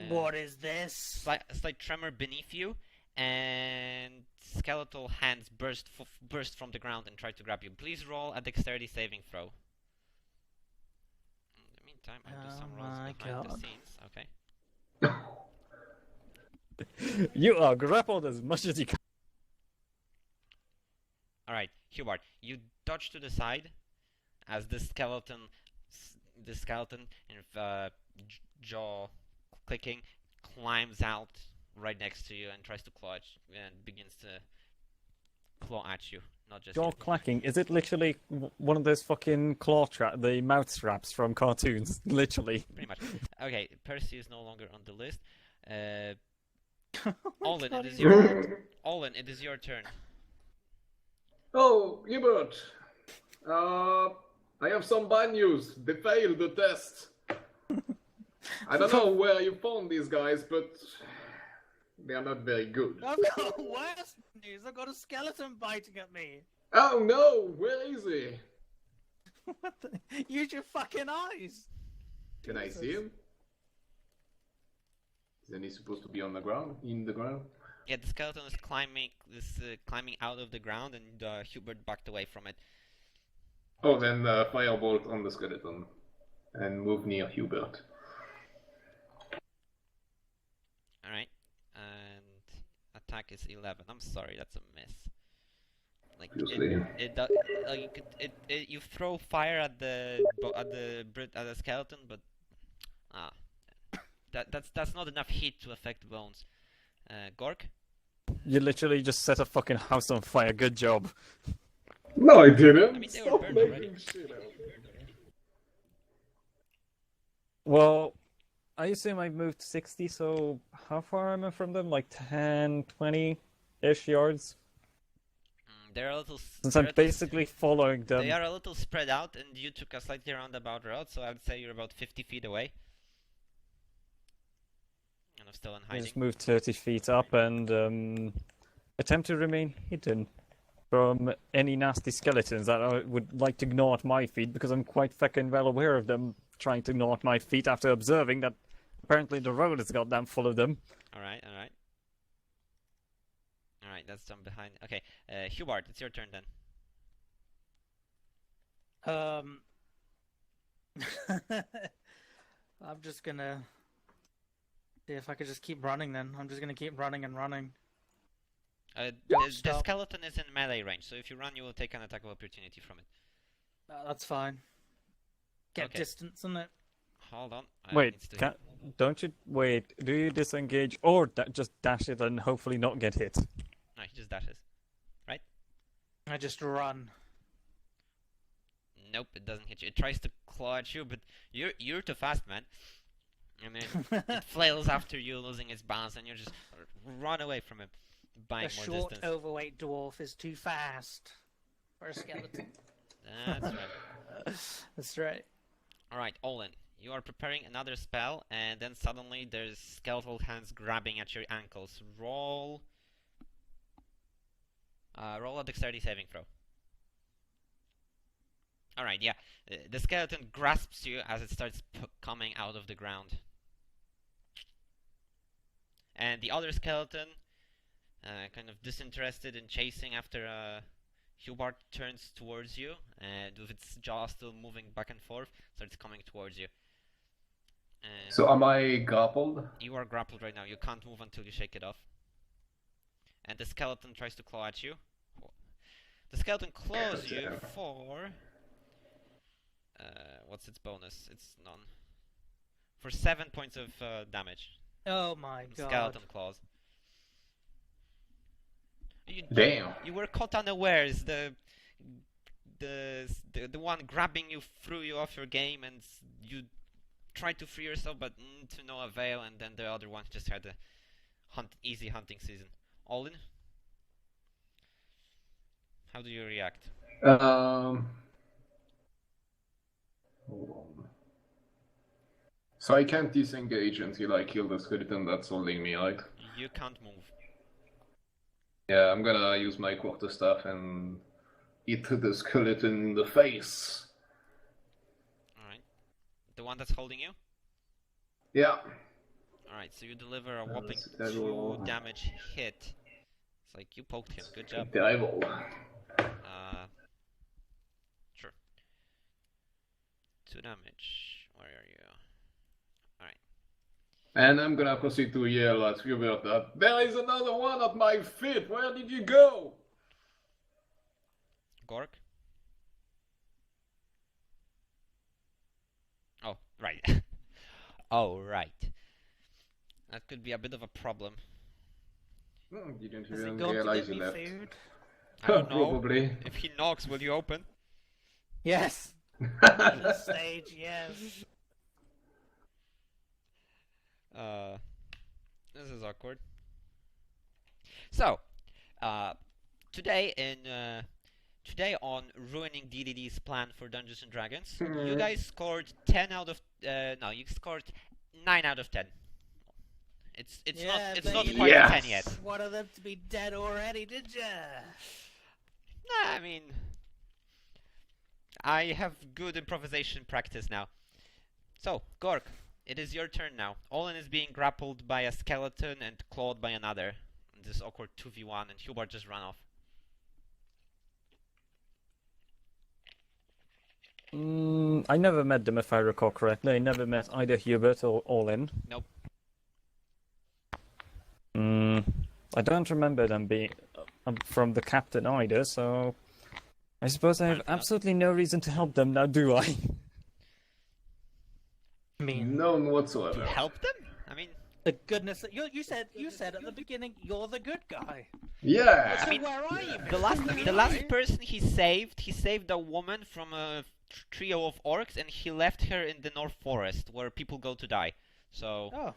What is this? A slight tremor beneath you, and skeletal hands burst from the ground and try to grab you. Please roll a dexterity saving throw. In the meantime, I'll do some Oh rolls my behind the God. scenes. Okay. You are grappled as much as you can. Alright, Hubert, you dodge to the side as the skeleton, jaw clicking, climbs out right next to you and tries to claw at you, and begins to claw at you. Not just Jaw you. clacking. Is it literally one of those fucking the mouth straps from cartoons? Literally. Pretty much. Okay, Percy is no longer on the list. Oh my Olin, God, it is he's your red. Olin, it is your turn. Oh, Hubert. I have some bad news. They failed the test. I don't know where you found these guys, but they are not very good. I've got worse news. I've got a skeleton biting at me. Oh no, where is he? What the? Use your fucking eyes. Can I see him? Isn't he supposed to be on the ground? In the ground? Yeah, the skeleton is climbing out of the ground, and Hubert backed away from it. Oh, then firebolt on the skeleton and move near Hubert. Alright, and attack is 11. I'm sorry, that's a miss. Like Obviously. you throw fire at the skeleton, but that's not enough heat to affect bones. Gork? You literally just set a fucking house on fire. Good job. No, I didn't. I mean, they were Stop burned making already. shit out. Well, I assume I've moved 60, so how far am I from them? Like 10, 20-ish yards? They're a little. Since they're I'm a little- basically following them. They are a little spread out, and you took a slightly roundabout route, so I'd say you're about 50 feet away. And I'm still in I hiding. just moved 30 feet up and attempt to remain hidden from any nasty skeletons that would like to gnaw at my feet, because I'm quite fucking well aware of them trying to gnaw at my feet after observing that apparently the road is goddamn full of them. Alright, alright. Alright, that's jump behind. Okay, Hubert, it's your turn then. I'm just gonna see if I could just keep running then. I'm just gonna keep running and running. The Stop. skeleton is in melee range, so if you run, you will take an attack of opportunity from it. That's fine. Get Okay. distance on it. Hold on. Wait, needs to hit. don't you wait? Do you disengage or just dash it and hopefully not get hit? No, he just dashes. I just run. Nope, it doesn't hit you. It tries to claw at you, but you're too fast, man. And then it flails after you, losing its balance, and you just run away from it, buying A more short, distance. overweight dwarf is too fast for a skeleton. That's right. That's right. Alright, Olin, you are preparing another spell, and then suddenly there's skeletal hands grabbing at your ankles. Roll a dexterity saving throw. Alright, yeah. The skeleton grasps you as it starts coming out of the ground. And the other skeleton, kind of disinterested in chasing after Hubert, turns towards you, and with its jaw still moving back and forth, starts coming towards you. And So am I grappled? you are grappled right now. You can't move until you shake it off. And the skeleton tries to claw at you. The skeleton claws you for... what's its bonus? It's none. For 7 points of damage. Oh my god. Skeleton claws. Damn. You were caught unawares. The one grabbing you threw you off your game, and you tried to free yourself, but to no avail. And then the other one just had a easy hunting season. All in. How do you react? Hold on. So I can't disengage until I kill the skeleton that's holding me, right? You can't move. Yeah, I'm gonna use my quarterstaff and hit the skeleton in the face. Alright. The one that's holding you? Yeah. Alright, so you deliver a whopping That's 2 damage hit. It's like you poked him. Good job. Terrible. Sure. 2 damage. Where are you? Alright. And I'm gonna proceed to yell at Hubert that there is another one at my feet. Where did you go? Gork? Oh, right. Oh, right. That could be a bit of a problem. Didn't Is even it going to realize get you me left. food? I don't know. Probably. If he knocks, will you open? Yes. At this stage, yes. This is awkward. So, today on ruining D.D.D's plan for Dungeons and Dragons, you guys scored 10 out of no, you scored 9 out of 10. It's Yeah, not but you quite Yes. 10 yet. Wanted them to be dead already, did ya? Nah, I mean, I have good improvisation practice now. So, Gork, it is your turn now. Olin is being grappled by a skeleton and clawed by another. In this awkward 2v1, and Hubert just ran off. I never met them, if I recall correctly. I never met either Hubert or Olin. Nope. I don't remember them being from the captain either, so I suppose I have absolutely no reason to help them now, do I? I mean, None whatsoever. Help them? I mean, the goodness that you said at the beginning, you're the good guy. Yeah. So where are you? the last person he saved a woman from a trio of orcs, and he left her in the North Forest, where people go to die. So, Oh,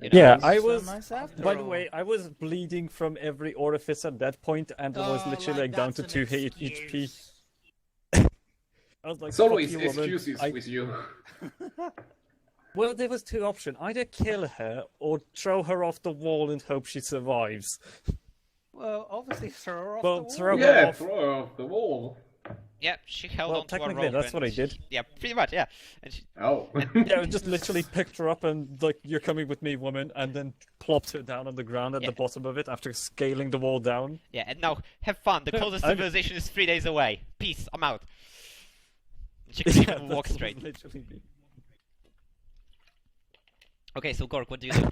you know, Yeah, I so was. nice after By the all. way, I was bleeding from every orifice at that point, and I was literally like down to that's 2 an HP. excuse. I was like, It's "Fuck always you, woman." excuses with you. Well, there was 2 options: either kill her or throw her off the wall and hope she survives. Well, obviously throw her off Well, the wall. throw her Yeah, off. throw her off the wall. yeah, she held Well, onto a technically, rope. that's and what I did. Yeah, pretty much, yeah. And she, Oh. Yeah, I just literally picked her up and like, "You're coming with me, woman," and then plopped her down on the ground at Yeah. the bottom of it after scaling the wall down. yeah, and now have fun. The closest I- civilization is 3 days away. Peace. I'm out. She Yeah, can even walk that's straight. literally me. Okay, so Gork, what do you do?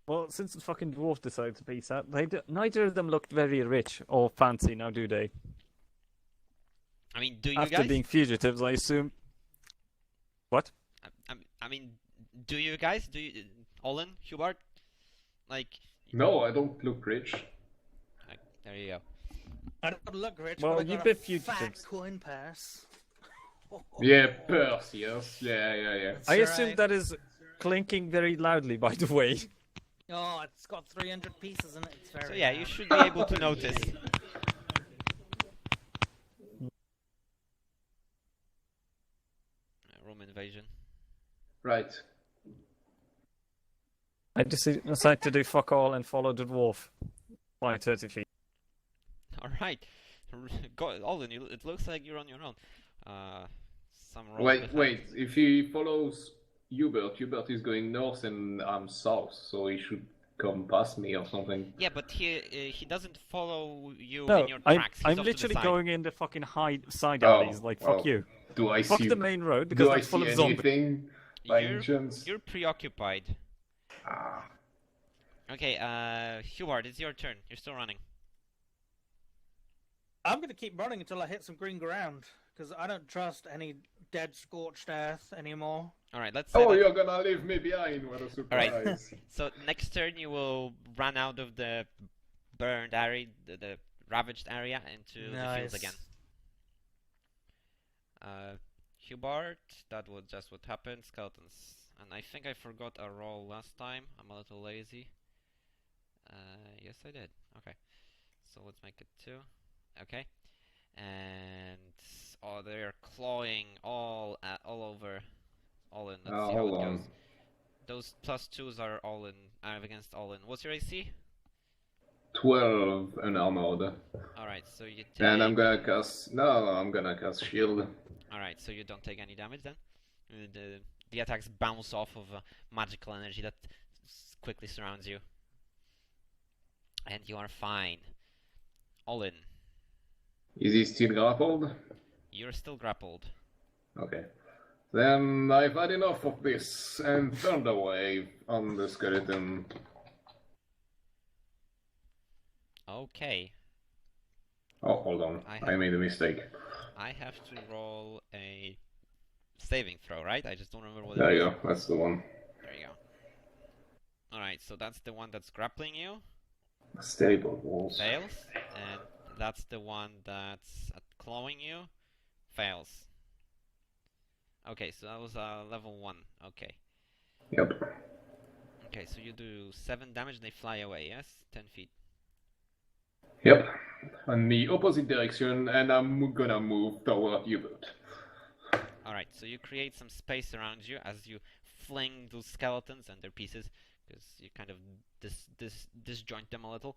Well, since the fucking dwarf decided to peace out, neither of them looked very rich or fancy now, do they? I mean, do you After guys? being fugitives, I assume. What? I mean, do you guys? Do you, Olin, Hubert? Like, No, I don't look rich. there you go. I don't look rich, Well, but I you've got been a fat fugitives. coin purse. Yeah, purse, yes. Yeah. That's I assume right. that is clinking very loudly, by the way. Oh, it's got 300 pieces in it. It's very So yeah, loud. you should be able to notice. Room invasion. Right. I decide to do fuck all and follow the dwarf by 30 feet. All right. Go, Olin, it looks like you're on your own. Some roll behind. Wait. If he follows Hubert is going north and I'm south, so he should come past me or something. Yeah, but he doesn't follow you No, in your I'm tracks. He's I'm off to the literally side. going in the fucking side Oh, alleys. Like fuck well, you. Do I Fuck see? the main road because Do I it's full see of zombies. anything by any chance? You're preoccupied. Ah. Okay, Hubert, it's your turn. You're still running. I'm going to keep running until I hit some green ground, because I don't trust any dead, scorched earth anymore. Alright, let's say Oh, that... you're gonna leave me behind. What a surprise! Alright. So next turn you will run out of the burned area, the ravaged area, into the fields Nice. again. Hubert, that was just what happened. Skeletons. And I think I forgot a roll last time. I'm a little lazy. Yes, I did. Okay. So let's make it 2. Okay. And oh, they're clawing all over. All in. Let's see how it goes. Those +2s are all in. Against all in. What's your AC? 12 unarmored. Alright, so you take... And I'm gonna cast. No, I'm gonna cast shield. Alright, so you don't take any damage then? The attacks bounce off of magical energy that quickly surrounds you. And you are fine. All in. Is he still grappled? You're still grappled. Okay. Then I've had enough of this and turned away on the skeleton. Okay. Oh, hold on. I made a mistake. I have to roll a saving throw, right? I just don't remember what There it you is. go. That's the one. There you go. Alright, so that's the one that's grappling you. Stable walls. Fails. And that's the one that's clawing you. Fails. Okay, so that was level 1. Okay. Yep. Okay, so you do 7 damage, they fly away, yes? 10 feet. Yep. On the opposite direction, and I'm gonna move toward Hubert. Alright, so you create some space around you as you fling those skeletons and their pieces, because you kind of disjoint them a little.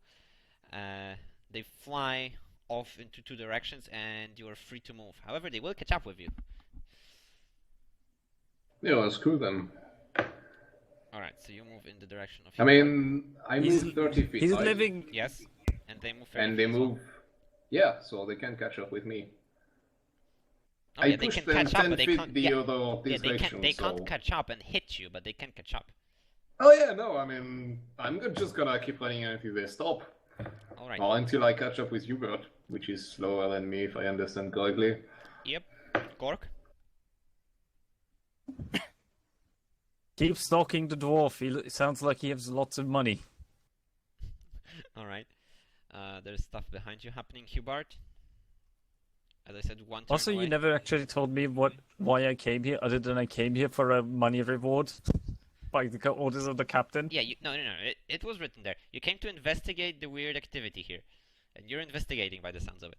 They fly off into 2 directions, and you are free to move. However, they will catch up with you. Yeah, screw them. Alright, so you move in the direction of I mean, I He's- moved 30 feet. He's right? living. Yes, and they move 30 And they feet as well. move. Yeah, so they can catch up with me. Oh, I yeah, they pushed can them catch up, 10 but they feet can't. the Yeah, other yeah, direction. they so... can't catch up and hit you, but they can catch up. Oh yeah, no, I mean, just gonna keep running until they stop. Alright. Or until I catch up with Hubert, which is slower than me, if I understand correctly. Yep. Gork? Keep stalking the dwarf. It sounds like he has lots of money. Alright. There's stuff behind you happening, Hubert. As I said, 1 turn Also, away. you never actually told me why I came here, other than I came here for a money reward by the orders of the captain. Yeah, no. It was written there. You came to investigate the weird activity here. And you're investigating by the sounds of it.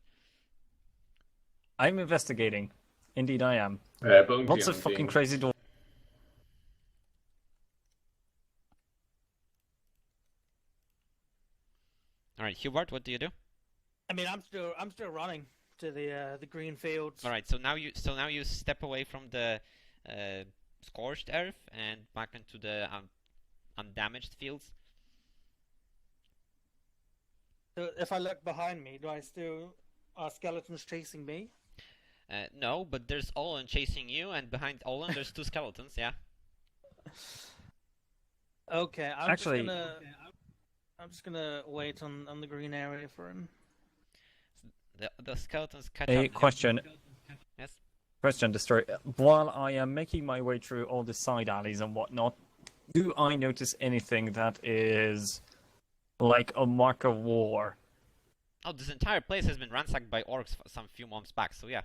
I'm investigating. Indeed, I am. Bounty Lots of hunting. fucking crazy dwarves. Alright, Hubert, what do you do? I mean, I'm still running to the green fields. Alright, so now you step away from the scorched earth and back into the undamaged fields. So if I look behind me, are skeletons chasing me? No, but there's Olin chasing you, and behind Olin there's 2 skeletons, yeah. Okay, Actually- I'm just gonna wait on the green area for him. The skeletons catch up. A with you. question. Yes? Question, the story. While I am making my way through all the side alleys and whatnot, do I notice anything that is like a mark of war? Oh, this entire place has been ransacked by orcs some few months back, so yeah,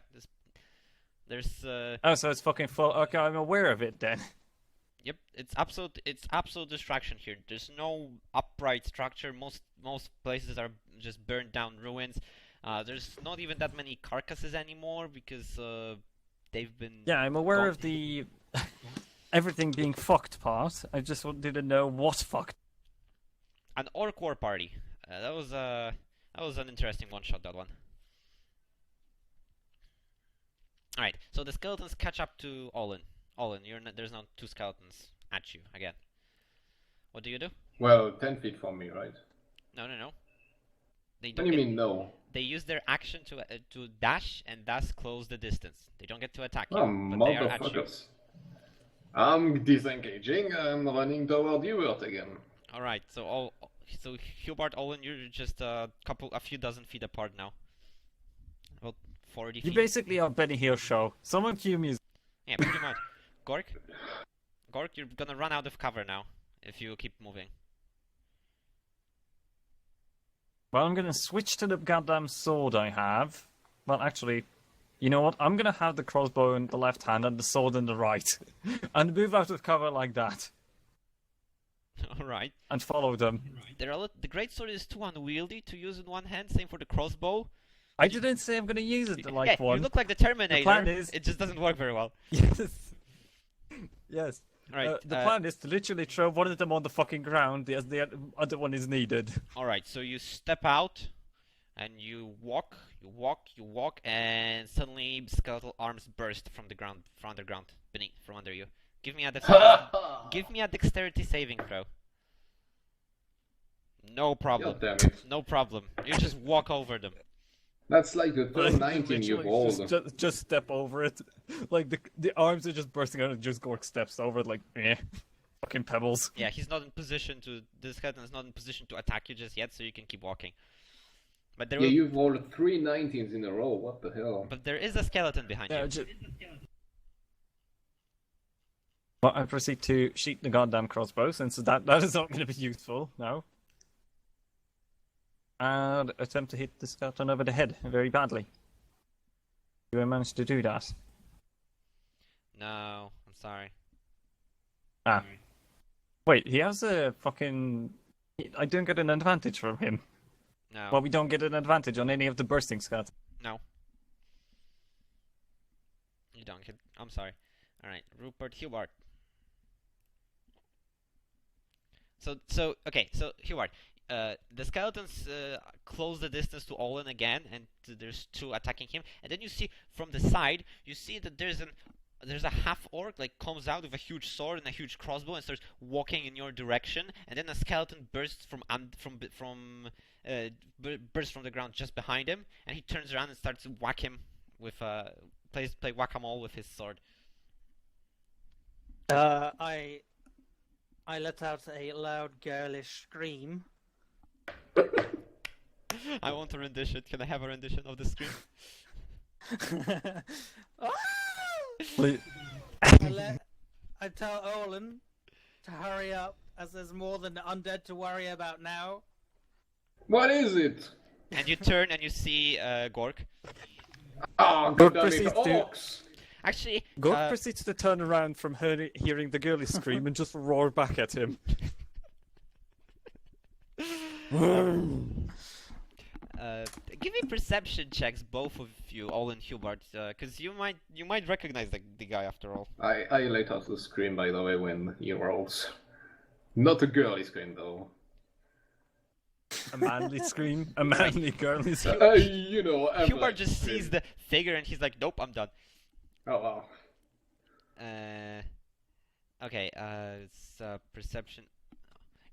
there's Oh, so it's fucking full. Okay, I'm aware of it then. yep, it's absolute distraction here. There's no upright structure. Most places are just burned down ruins. There's not even that many carcasses anymore because they've been Yeah, I'm aware gone. of the everything being fucked part. I just didn't know what fucked. An orc war party. That was an interesting one shot. That one. Alright, so the skeletons catch up to Olin. Olin, there's now 2 skeletons at you again. What do you do? Well, 10 feet from me, right? No. They What don't do you get, mean, no? They use their action to dash and thus close the distance. They don't get to attack you, Oh, but they are at you. motherfuckers. I'm disengaging and running toward you again. Alright, so Hubert, Olin, you're just a few dozen feet apart now. About 40 feet. You basically are Benny Hill show. Someone cue music. Yeah, pretty much. Gork, you're gonna run out of cover now if you keep moving. Well, I'm gonna switch to the goddamn sword I have. Well, actually, you know what? I'm gonna have the crossbow in the left hand and the sword in the right. And move out of cover like that. Alright. And follow them. The greatsword is too unwieldy to use in one hand, same for the crossbow. I didn't say I'm gonna use it like Yeah, one. you look like the Terminator. The plan is... It just doesn't work very well. Yes. Yes. Alright. The plan is to literally throw one of them on the fucking ground as the other one is needed. Alright, so you step out and you walk, and suddenly skeletal arms burst from the ground, from underground, from under you. Give me a dexterity saving throw. No problem. God damn it. No problem. You just walk over them. That's like the turn 19 you rolled. Just step over it. Like the arms are just bursting out and just Gork steps over it like, fucking pebbles. Yeah, he's not in position to. The skeleton is not in position to attack you just yet, so you can keep walking. But there you've rolled 3 19s in a row. What the hell? But there is a skeleton behind you. Well, I proceed to shoot the goddamn crossbow since that is not going to be useful now. And attempt to hit the skeleton over the head very badly. Do I manage to do that? No, I'm sorry. Ah. Wait, he has a fucking... I don't get an advantage from him. No. Well, we don't get an advantage on any of the bursting skeletons. No. You don't get... I'm sorry. Alright, Rupert Hubert. Okay, so Hubert. The skeletons close the distance to Olin again, and there's 2 attacking him. And then you see from the side, you see that there's a half orc like comes out with a huge sword and a huge crossbow and starts walking in your direction. And then a skeleton bursts bursts from the ground just behind him, and he turns around and starts to whack him with play whack-a-mole with his sword. I let out a loud girlish scream. I want a rendition. Can I have a rendition of the scream? I tell Olin to hurry up, as there's more than the undead to worry about now. What is it? And you turn and you see Gork. Oh, Gork god damn it, proceeds to... orcs! Actually, Gork proceeds to turn around from hearing the girly scream and just roar back at him. give me perception checks, both of you, Olin and Hubert, because you might recognize the guy after all. I let out the scream, by the way, when he rolls. Not a girly scream, though. A manly scream? A manly girly scream? You know, Hubert just sees the figure and he's like, nope, I'm done. Oh, wow. Okay, it's perception.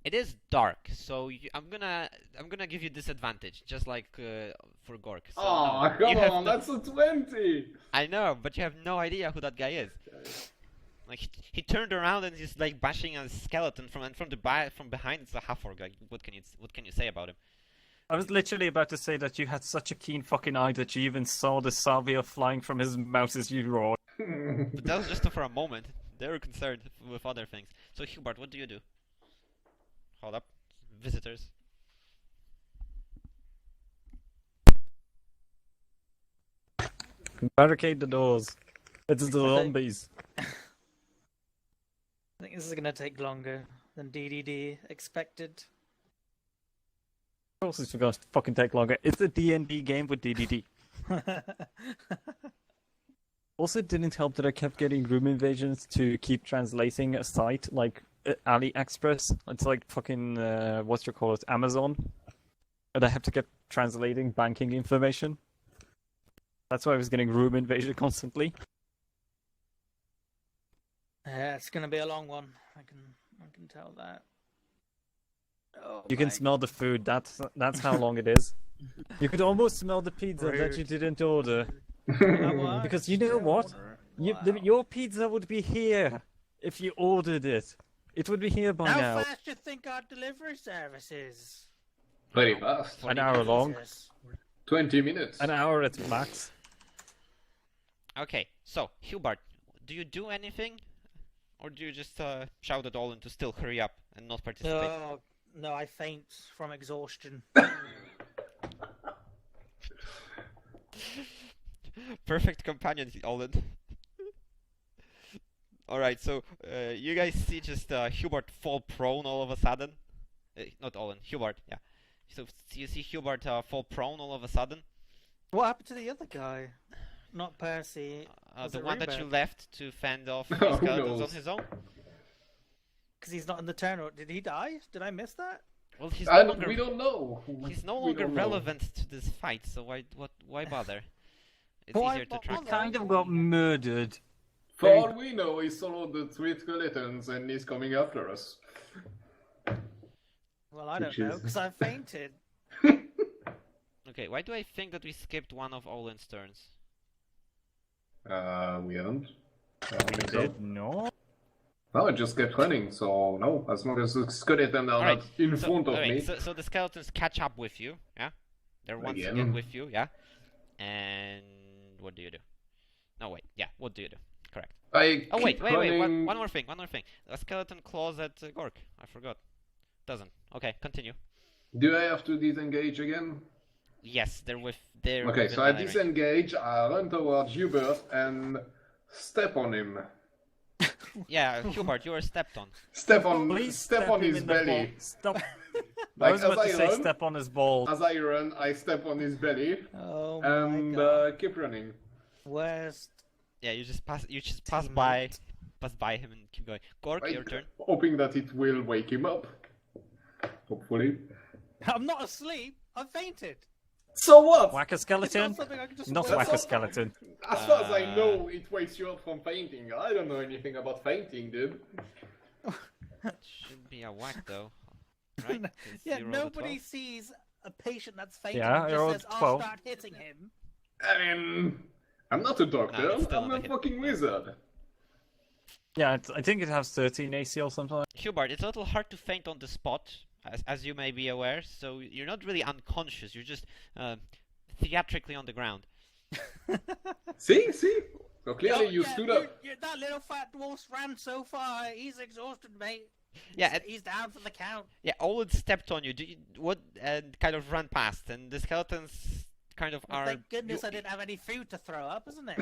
It is dark, so I'm gonna give you disadvantage, just like for Gork. So, oh, come on, that's a 20! I know, but you have no idea who that guy is. Like he turned around and he's like bashing a skeleton from behind. It's a half orc. Like, what can you say about him? I was literally about to say that you had such a keen fucking eye that you even saw the salvia flying from his mouth as you roared. But that was just for a moment. They were concerned with other things. So Hubert, what do you do? Hold up, visitors. Barricade the doors. It's the zombies. I think this is gonna take longer than D.D.D. expected. Of course it's gonna fucking take longer. It's a D&D game with D.D.D. Also, it didn't help that I kept getting room invasions to keep translating a site like AliExpress. It's like fucking, Amazon. And I have to keep translating banking information. That's why I was getting room invasion constantly. Yeah, it's gonna be a long one. I can tell that. Oh, You can my smell the food. That's how long it is. You could almost smell the pizza that you Rude. didn't order. God. Because you know what? Your pizza would be here if you ordered it. It would be here by How now. fast do you think our delivery service is? Pretty fast. An hour long. Jesus. 20 minutes. An hour at max. Okay, so Hubert, do you do anything, or do you just shout at Olin to still hurry up and not participate? No, I faint from exhaustion. Perfect companion, Olin. Alright, so you guys see just Hubert fall prone all of a sudden. Not Olin, Hubert, yeah. So you see Hubert fall prone all of a sudden. What happened to the other guy? Not Percy. Was The it one that you Rubek? left to fend off Who the skeletons knows? on his own. Because he's not in the turnout. Did he die? Did I miss that? Well, he's no And longer we don't know. he's no We longer don't know. relevant to this fight. So why bother? It's Why easier to track. bother? Kind of got murdered. For all we know, he soloed the 3 skeletons and he's coming after us. Well, I don't Which know, is- because I fainted. Okay, why do I think that we skipped one of Olin's turns? We haven't. I We don't think so. did not. No, it just kept running, so no, as long as the skeletons are Alright, not in front of alright, me. so the skeletons catch up with you, yeah? They're once Again. again with you, yeah? And what do you do? No, wait, yeah, what do you do? Correct. I Oh, wait, keep wait, running... one more thing. A skeleton claws at Gork. I forgot. Doesn't. Okay, continue. Do I have to disengage again? Yes, they're Okay, within so I melee range. disengage, I run towards Hubert and step on him. Yeah, Hubert, you are stepped on. Step on, Please step on him his in the ball. belly. Stop. I Like, was as about to I say run, step on his balls. as I run, I step on his belly Oh my and god. keep running. Worst. Yeah, you just pass Teammate. by him and keep going. Gork, your turn. Hoping that it will wake him up. Hopefully. I'm not asleep. I fainted. So what? Whack a It's skeleton. not something I can just Not wake whack up a skeleton. As far as I know, it wakes you up from fainting. I don't know anything about fainting, dude. Should be a whack though, right? 'Cause Yeah, you rolled a nobody 12. sees a patient that's fainting Yeah, and I just rolled says, I'll 12. start hitting him. I mean, I'm not a doctor. No, it's still I'm not a a hit. fucking wizard. Yeah, I think it has 13 AC or something. Hubert, it's a little hard to faint on the spot, as you may be aware. So you're not really unconscious. You're just theatrically on the ground. See? So clearly Oh, you yeah, stood up. that little fat dwarf ran so far. He's exhausted, mate. Yeah, He's down for the count. yeah. Olin stepped on you. And kind of ran past, and the skeletons kind of Well, are. thank goodness I didn't have any food to throw up, isn't it?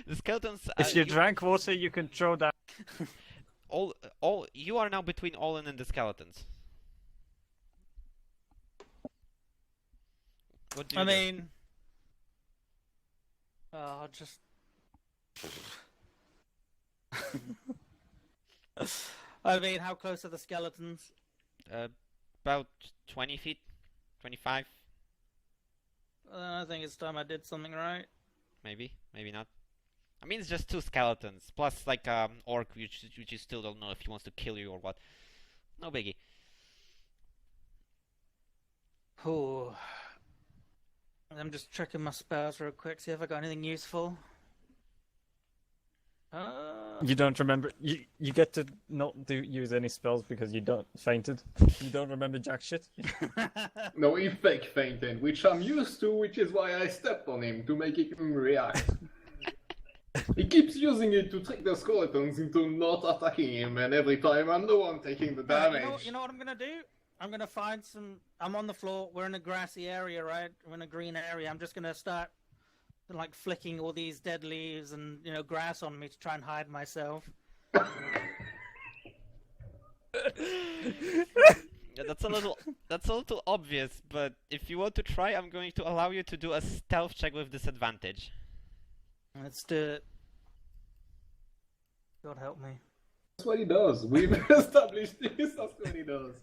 The skeletons. If you drank water, you can throw that. all you are now between Olin and the skeletons. What do you I do? mean, I'll just. I mean, how close are the skeletons? About 20 feet, 25, I think it's time I did something right. maybe not. I mean, it's just 2 skeletons plus like orc, which you still don't know if he wants to kill you or what. No biggie. Ooh. I'm just checking my spells real quick, see if I got anything useful. You don't remember. You get to not use any spells because you don't fainted. You don't remember jack shit. No, he fake fainted, which I'm used to, which is why I stepped on him to make him react. He keeps using it to trick the skeletons into not attacking him, and every time I'm the one taking the damage. You know what I'm gonna do? I'm gonna find some. I'm on the floor. We're in a grassy area, right? We're in a green area. I'm just gonna start like flicking all these dead leaves and grass on me to try and hide myself. Yeah, that's a little obvious, but if you want to try, I'm going to allow you to do a stealth check with disadvantage. Let's do it. God help me. That's what he does. We've established this. That's what he does.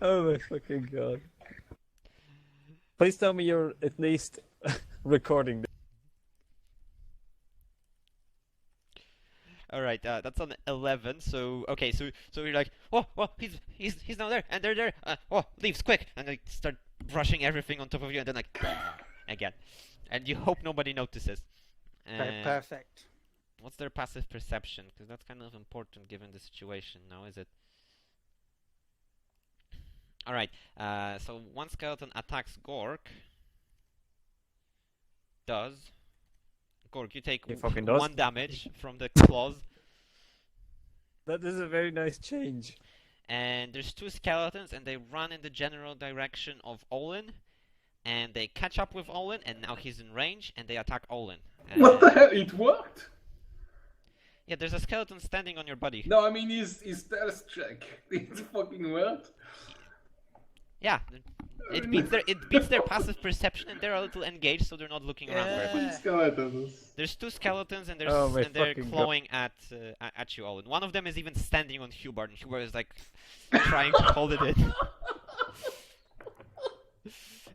Oh my fucking god! Please tell me you're at least recording this. All right, that's on 11. So okay, so you're like, oh, he's now there, and they're there. Oh, leaves quick, and they start brushing everything on top of you, and then like again, and you hope nobody notices. Okay, perfect. What's their passive perception? Because that's kind of important given the situation. Now, is it? All right. So one skeleton attacks Gork. Gork, you take He fucking does. 1 damage from the claws. That is a very nice change. And there's 2 skeletons, and they run in the general direction of Olin. And they catch up with Olin, and now he's in range, and they attack Olin. What the hell? It worked? Yeah, there's a skeleton standing on your body. No, I mean his stealth check. It fucking worked. Yeah, it beats their passive perception, and they're a little engaged, so they're not looking around very much. Skeletons. There's 2 skeletons, and Oh, they're clawing at you all. And one of them is even standing on Hubert, and Hubert is like trying to hold it in.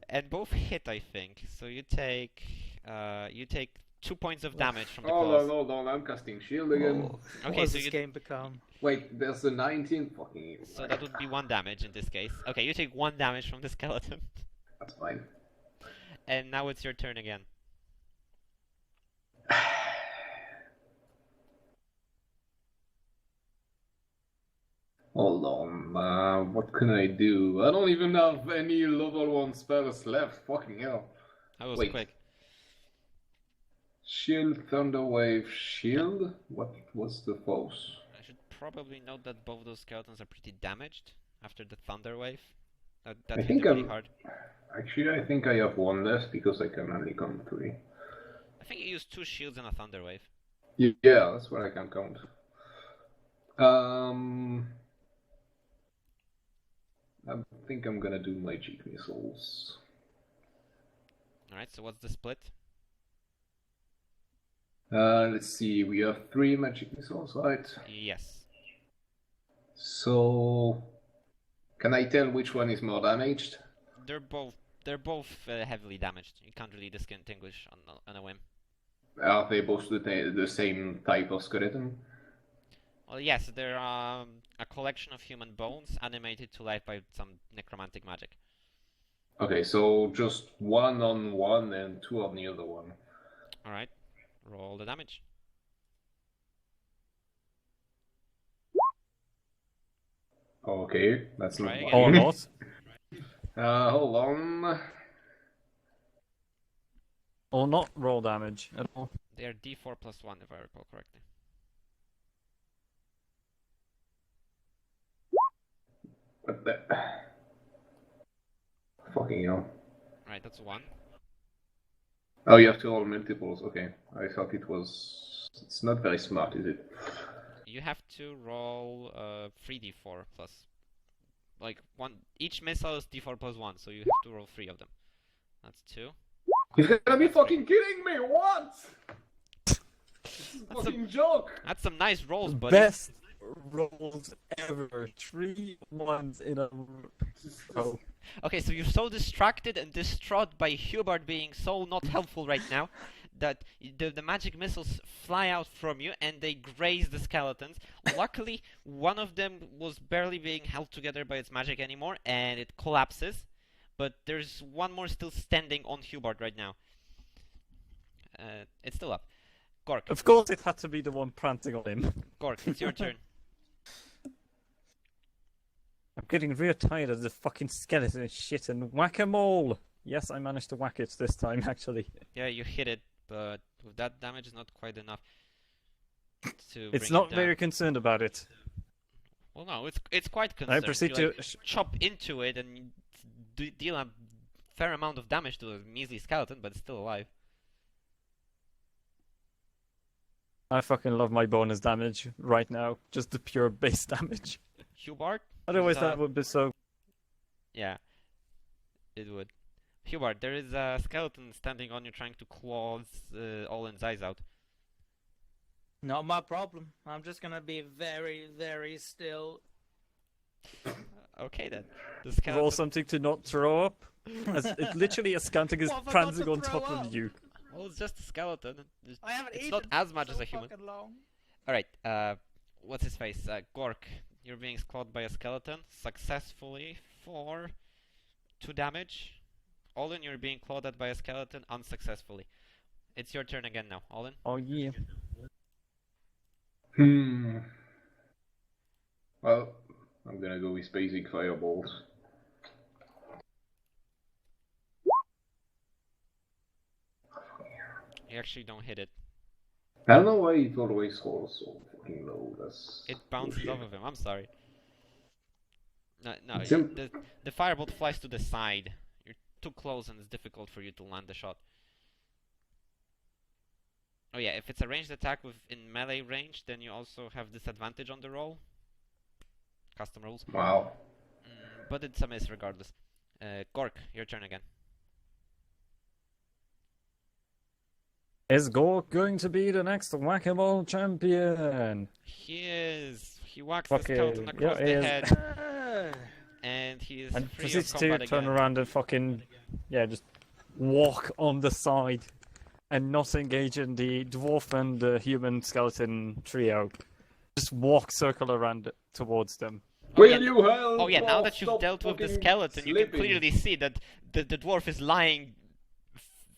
And both hit, I think. So you take 2 points of damage from the claws. Hold on, I'm casting shield again. What Okay, does so this game become? Wait, there's a 19 fucking... So that would be 1 damage in this case. Okay, you take 1 damage from the skeleton. That's fine. And now it's your turn again. Hold on, what can I do? I don't even have any level 1 spells left, fucking hell. That was Wait. quick. Shield, Thunderwave, Shield? What was the foes? I should probably note that both those skeletons are pretty damaged after the thunder wave. That I hit think them pretty I'm- hard. Actually, I think I have 1 less because I can only count 3. I think you used 2 shields and a thunder wave. Yeah, that's what I can count. I think I'm gonna do magic missiles. Alright, so what's the split? Let's see, we have 3 magic missiles, right? Yes. So, can I tell which one is more damaged? They're both heavily damaged. You can't really distinguish on a whim. Are they both the same type of skeleton? Well, yes, they're a collection of human bones animated to life by some necromantic magic. Okay, so just 1 on one and 2 on the other one. Alright, roll the damage. Okay, that's not Try one. Or not. Hold on. Or not roll damage at all. They are d4 plus 1 if I recall correctly. What the... Fucking hell. Alright, that's 1. Oh, you have to roll multiples, okay. I thought it was... It's not very smart, is it? You have to roll 3d4 plus... Like, each missile is d4 plus 1, so you have to roll 3 of them. That's 2. He's gonna be fucking kidding me, what? This is a That's fucking joke! That's some nice rolls, buddy. Best rolls ever. 3 ones in a row. Okay, so you're so distracted and distraught by Hubert being so not helpful right now that the magic missiles fly out from you and they graze the skeletons. Luckily, one of them was barely being held together by its magic anymore and it collapses. But there's one more still standing on Hubert right now. It's still up. Gork, Of course it had to be the one prancing on him. Gork, it's your turn. I'm getting real tired of the fucking skeleton shit and whack-a-mole! Yes, I managed to whack it this time, actually. Yeah, you hit it, but with that damage is not quite enough to It's bring not it down. very concerned about it. Well, no, it's quite I concerned. proceed You, to... like, chop into it and deal a fair amount of damage to a measly skeleton, but it's still alive. I fucking love my bonus damage right now. Just the pure base damage. Hubert? Otherwise Is that- that would be so... Yeah, it would. Hubert, there is a skeleton standing on you trying to claw Olin's eyes out. Not my problem. I'm just gonna be very, very still. Okay then. The Roll skeleton. something to not throw up. As it's literally a skeleton is What have I got prancing to on throw top up? of you. Well, it's just a skeleton. I haven't It's eaten not as much so as a human. fucking long. Alright, what's his face? Gork, you're being clawed by a skeleton successfully for 2 damage. Olin, you're being clawed at by a skeleton unsuccessfully. It's your turn again now, Olin. Oh yeah. Well, I'm gonna go with basic fireballs. You actually don't hit it. I don't know why it always rolls so fucking low. That's It bounces off of him. I'm sorry. No, Sim- the firebolt flies to the side. You're too close and it's difficult for you to land the shot. Oh yeah, if it's a ranged attack in melee range, then you also have disadvantage on the roll. Custom rules. Wow. But it's a miss regardless. Gork, your turn again. Is Gork going to be the next whack-a-mole champion? He is. He whacks Fuck the skeleton it. across Yeah, the he is. head, and he is And free of proceeds to combat turn again. around and fucking, yeah, just walk on the side and not engage in the dwarf and the human skeleton trio. Just walk, circle around towards them. Oh, yeah, Will you help? Oh yeah, now or that you've stop dealt with the fucking skeleton, you can slipping? clearly see that the dwarf is lying,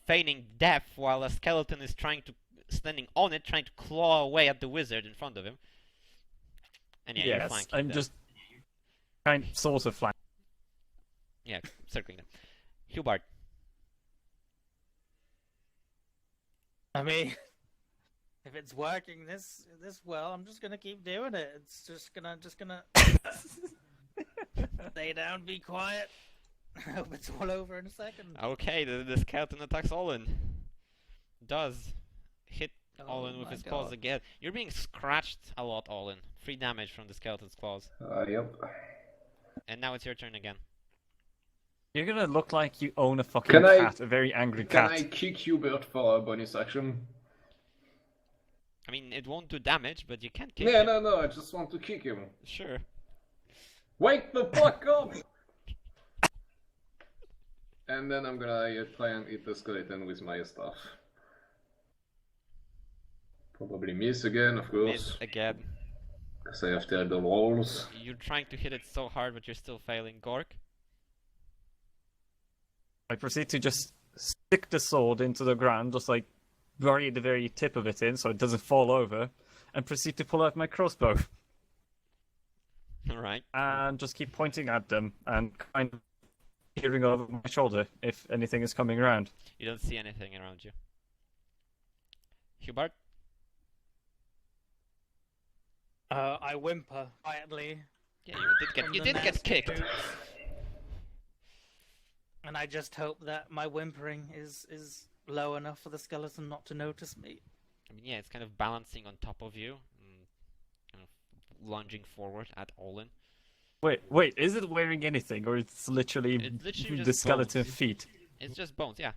feigning death, while a skeleton is standing on it, trying to claw away at the wizard in front of him. And yeah, you're Yes, flanking I'm them. just sort of flank. Yeah, circling them. Hubert. I mean, if it's working this well, I'm just gonna keep doing it. It's just gonna stay down, be quiet. I hope it's all over in a second. Okay, the skeleton attacks Olin. Does hit Olin with my his claws God. again. You're being scratched a lot, Olin. 3 damage from the skeleton's claws. Yep. And now it's your turn again. You're gonna look like you own a fucking Can I- cat, a very angry Can cat. I kick Hubert for a bonus action? I mean, it won't do damage, but you can kick Yeah, him. no, I just want to kick him. Sure. Wake the fuck up! And then I'm gonna try and hit the skeleton with my staff. Probably miss again, of Miss course, again. because I have terrible rolls. You're trying to hit it so hard, but you're still failing. Gork? I proceed to just stick the sword into the ground, just like bury the very tip of it in so it doesn't fall over, and proceed to pull out my crossbow Alright. and just keep pointing at them and kind of peering over my shoulder if anything is coming around. You don't see anything around you. Hubert? I whimper quietly. Yeah, from you the did get nasty kicked. boots. And I just hope that my whimpering is low enough for the skeleton not to notice me. I mean, yeah, it's kind of balancing on top of you, and kind of lunging forward at Olin. Wait, is it wearing anything, or it's literally, It's literally the just skeleton bones. feet? It's just bones, yeah.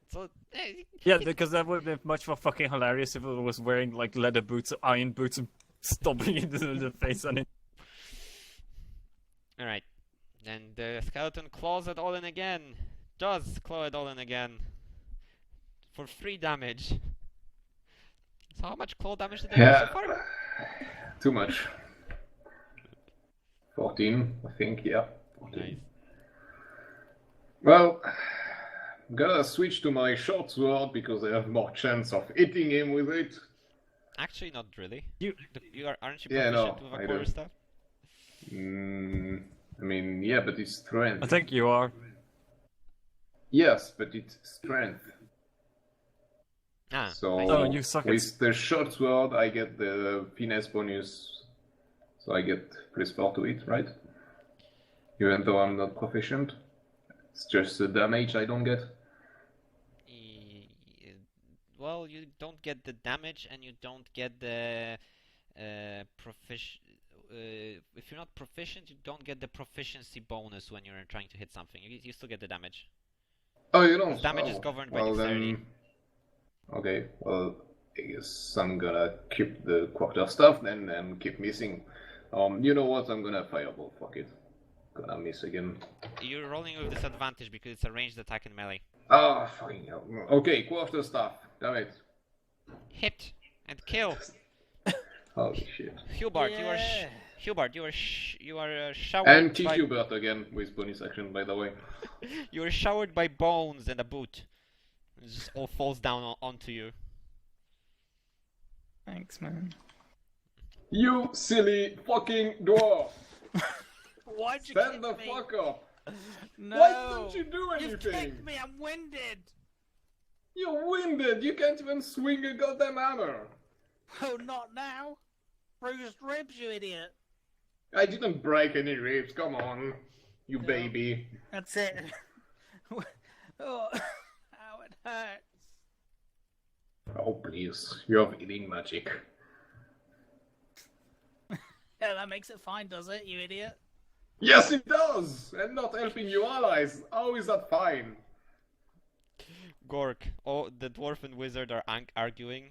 So, Yeah, because that would have been much more fucking hilarious if it was wearing like leather boots, iron boots, and stomping into the face on it. Alright. Then the skeleton claws at Olin again. Does claw at Olin again. For 3 damage. So how much claw damage did they do Yeah, so far? too much. 14, I think, yeah. 14. Nice. Well, I'm gonna switch to my short sword because I have more chance of hitting him with it. Actually, not really. You- Aren't you Yeah, proficient no, with I a quarter do. staff? I mean, yeah, but it's strength. I think you are. Yes, but it's strength. Ah, So I see. Oh, you suck at with the short sword, I get the finesse bonus, so I get +4 to it, right? Even though I'm not proficient, it's just the damage I don't get. Well, you don't get the damage, and you don't get the proficient. If you're not proficient, you don't get the proficiency bonus when you're trying to hit something. You still get the damage. Oh, you don't. Damage oh, is governed by well dexterity. then. Okay, well, I guess I'm gonna keep the quarter staff then and keep missing. You know what? I'm gonna fireball. Fuck it. Gonna miss again. You're rolling with disadvantage because it's a ranged attack in melee. Ah, fucking hell. Okay, quarter staff. Damn it. Hit and kill. Holy shit. Hubert, Yeah. Hubert, you are showered And by Hubert again with bonus action, by the way. you are showered by bones and a boot. It just all falls down onto you. Thanks, man. You silly fucking dwarf! Why'd you Stand kick the me? fuck up! No. Why don't you do You anything? kicked me. I'm winded. You're winded! You can't even swing a goddamn hammer! Oh, not now. Bruised ribs, you idiot. I didn't break any ribs, come on. You No. baby. That's it. Oh, how it hurts. Oh please, you have healing magic. Yeah, that makes it fine, does it, you idiot? Yes it does! And not helping your allies! How is that fine? Gork, oh, the dwarf and wizard are arguing.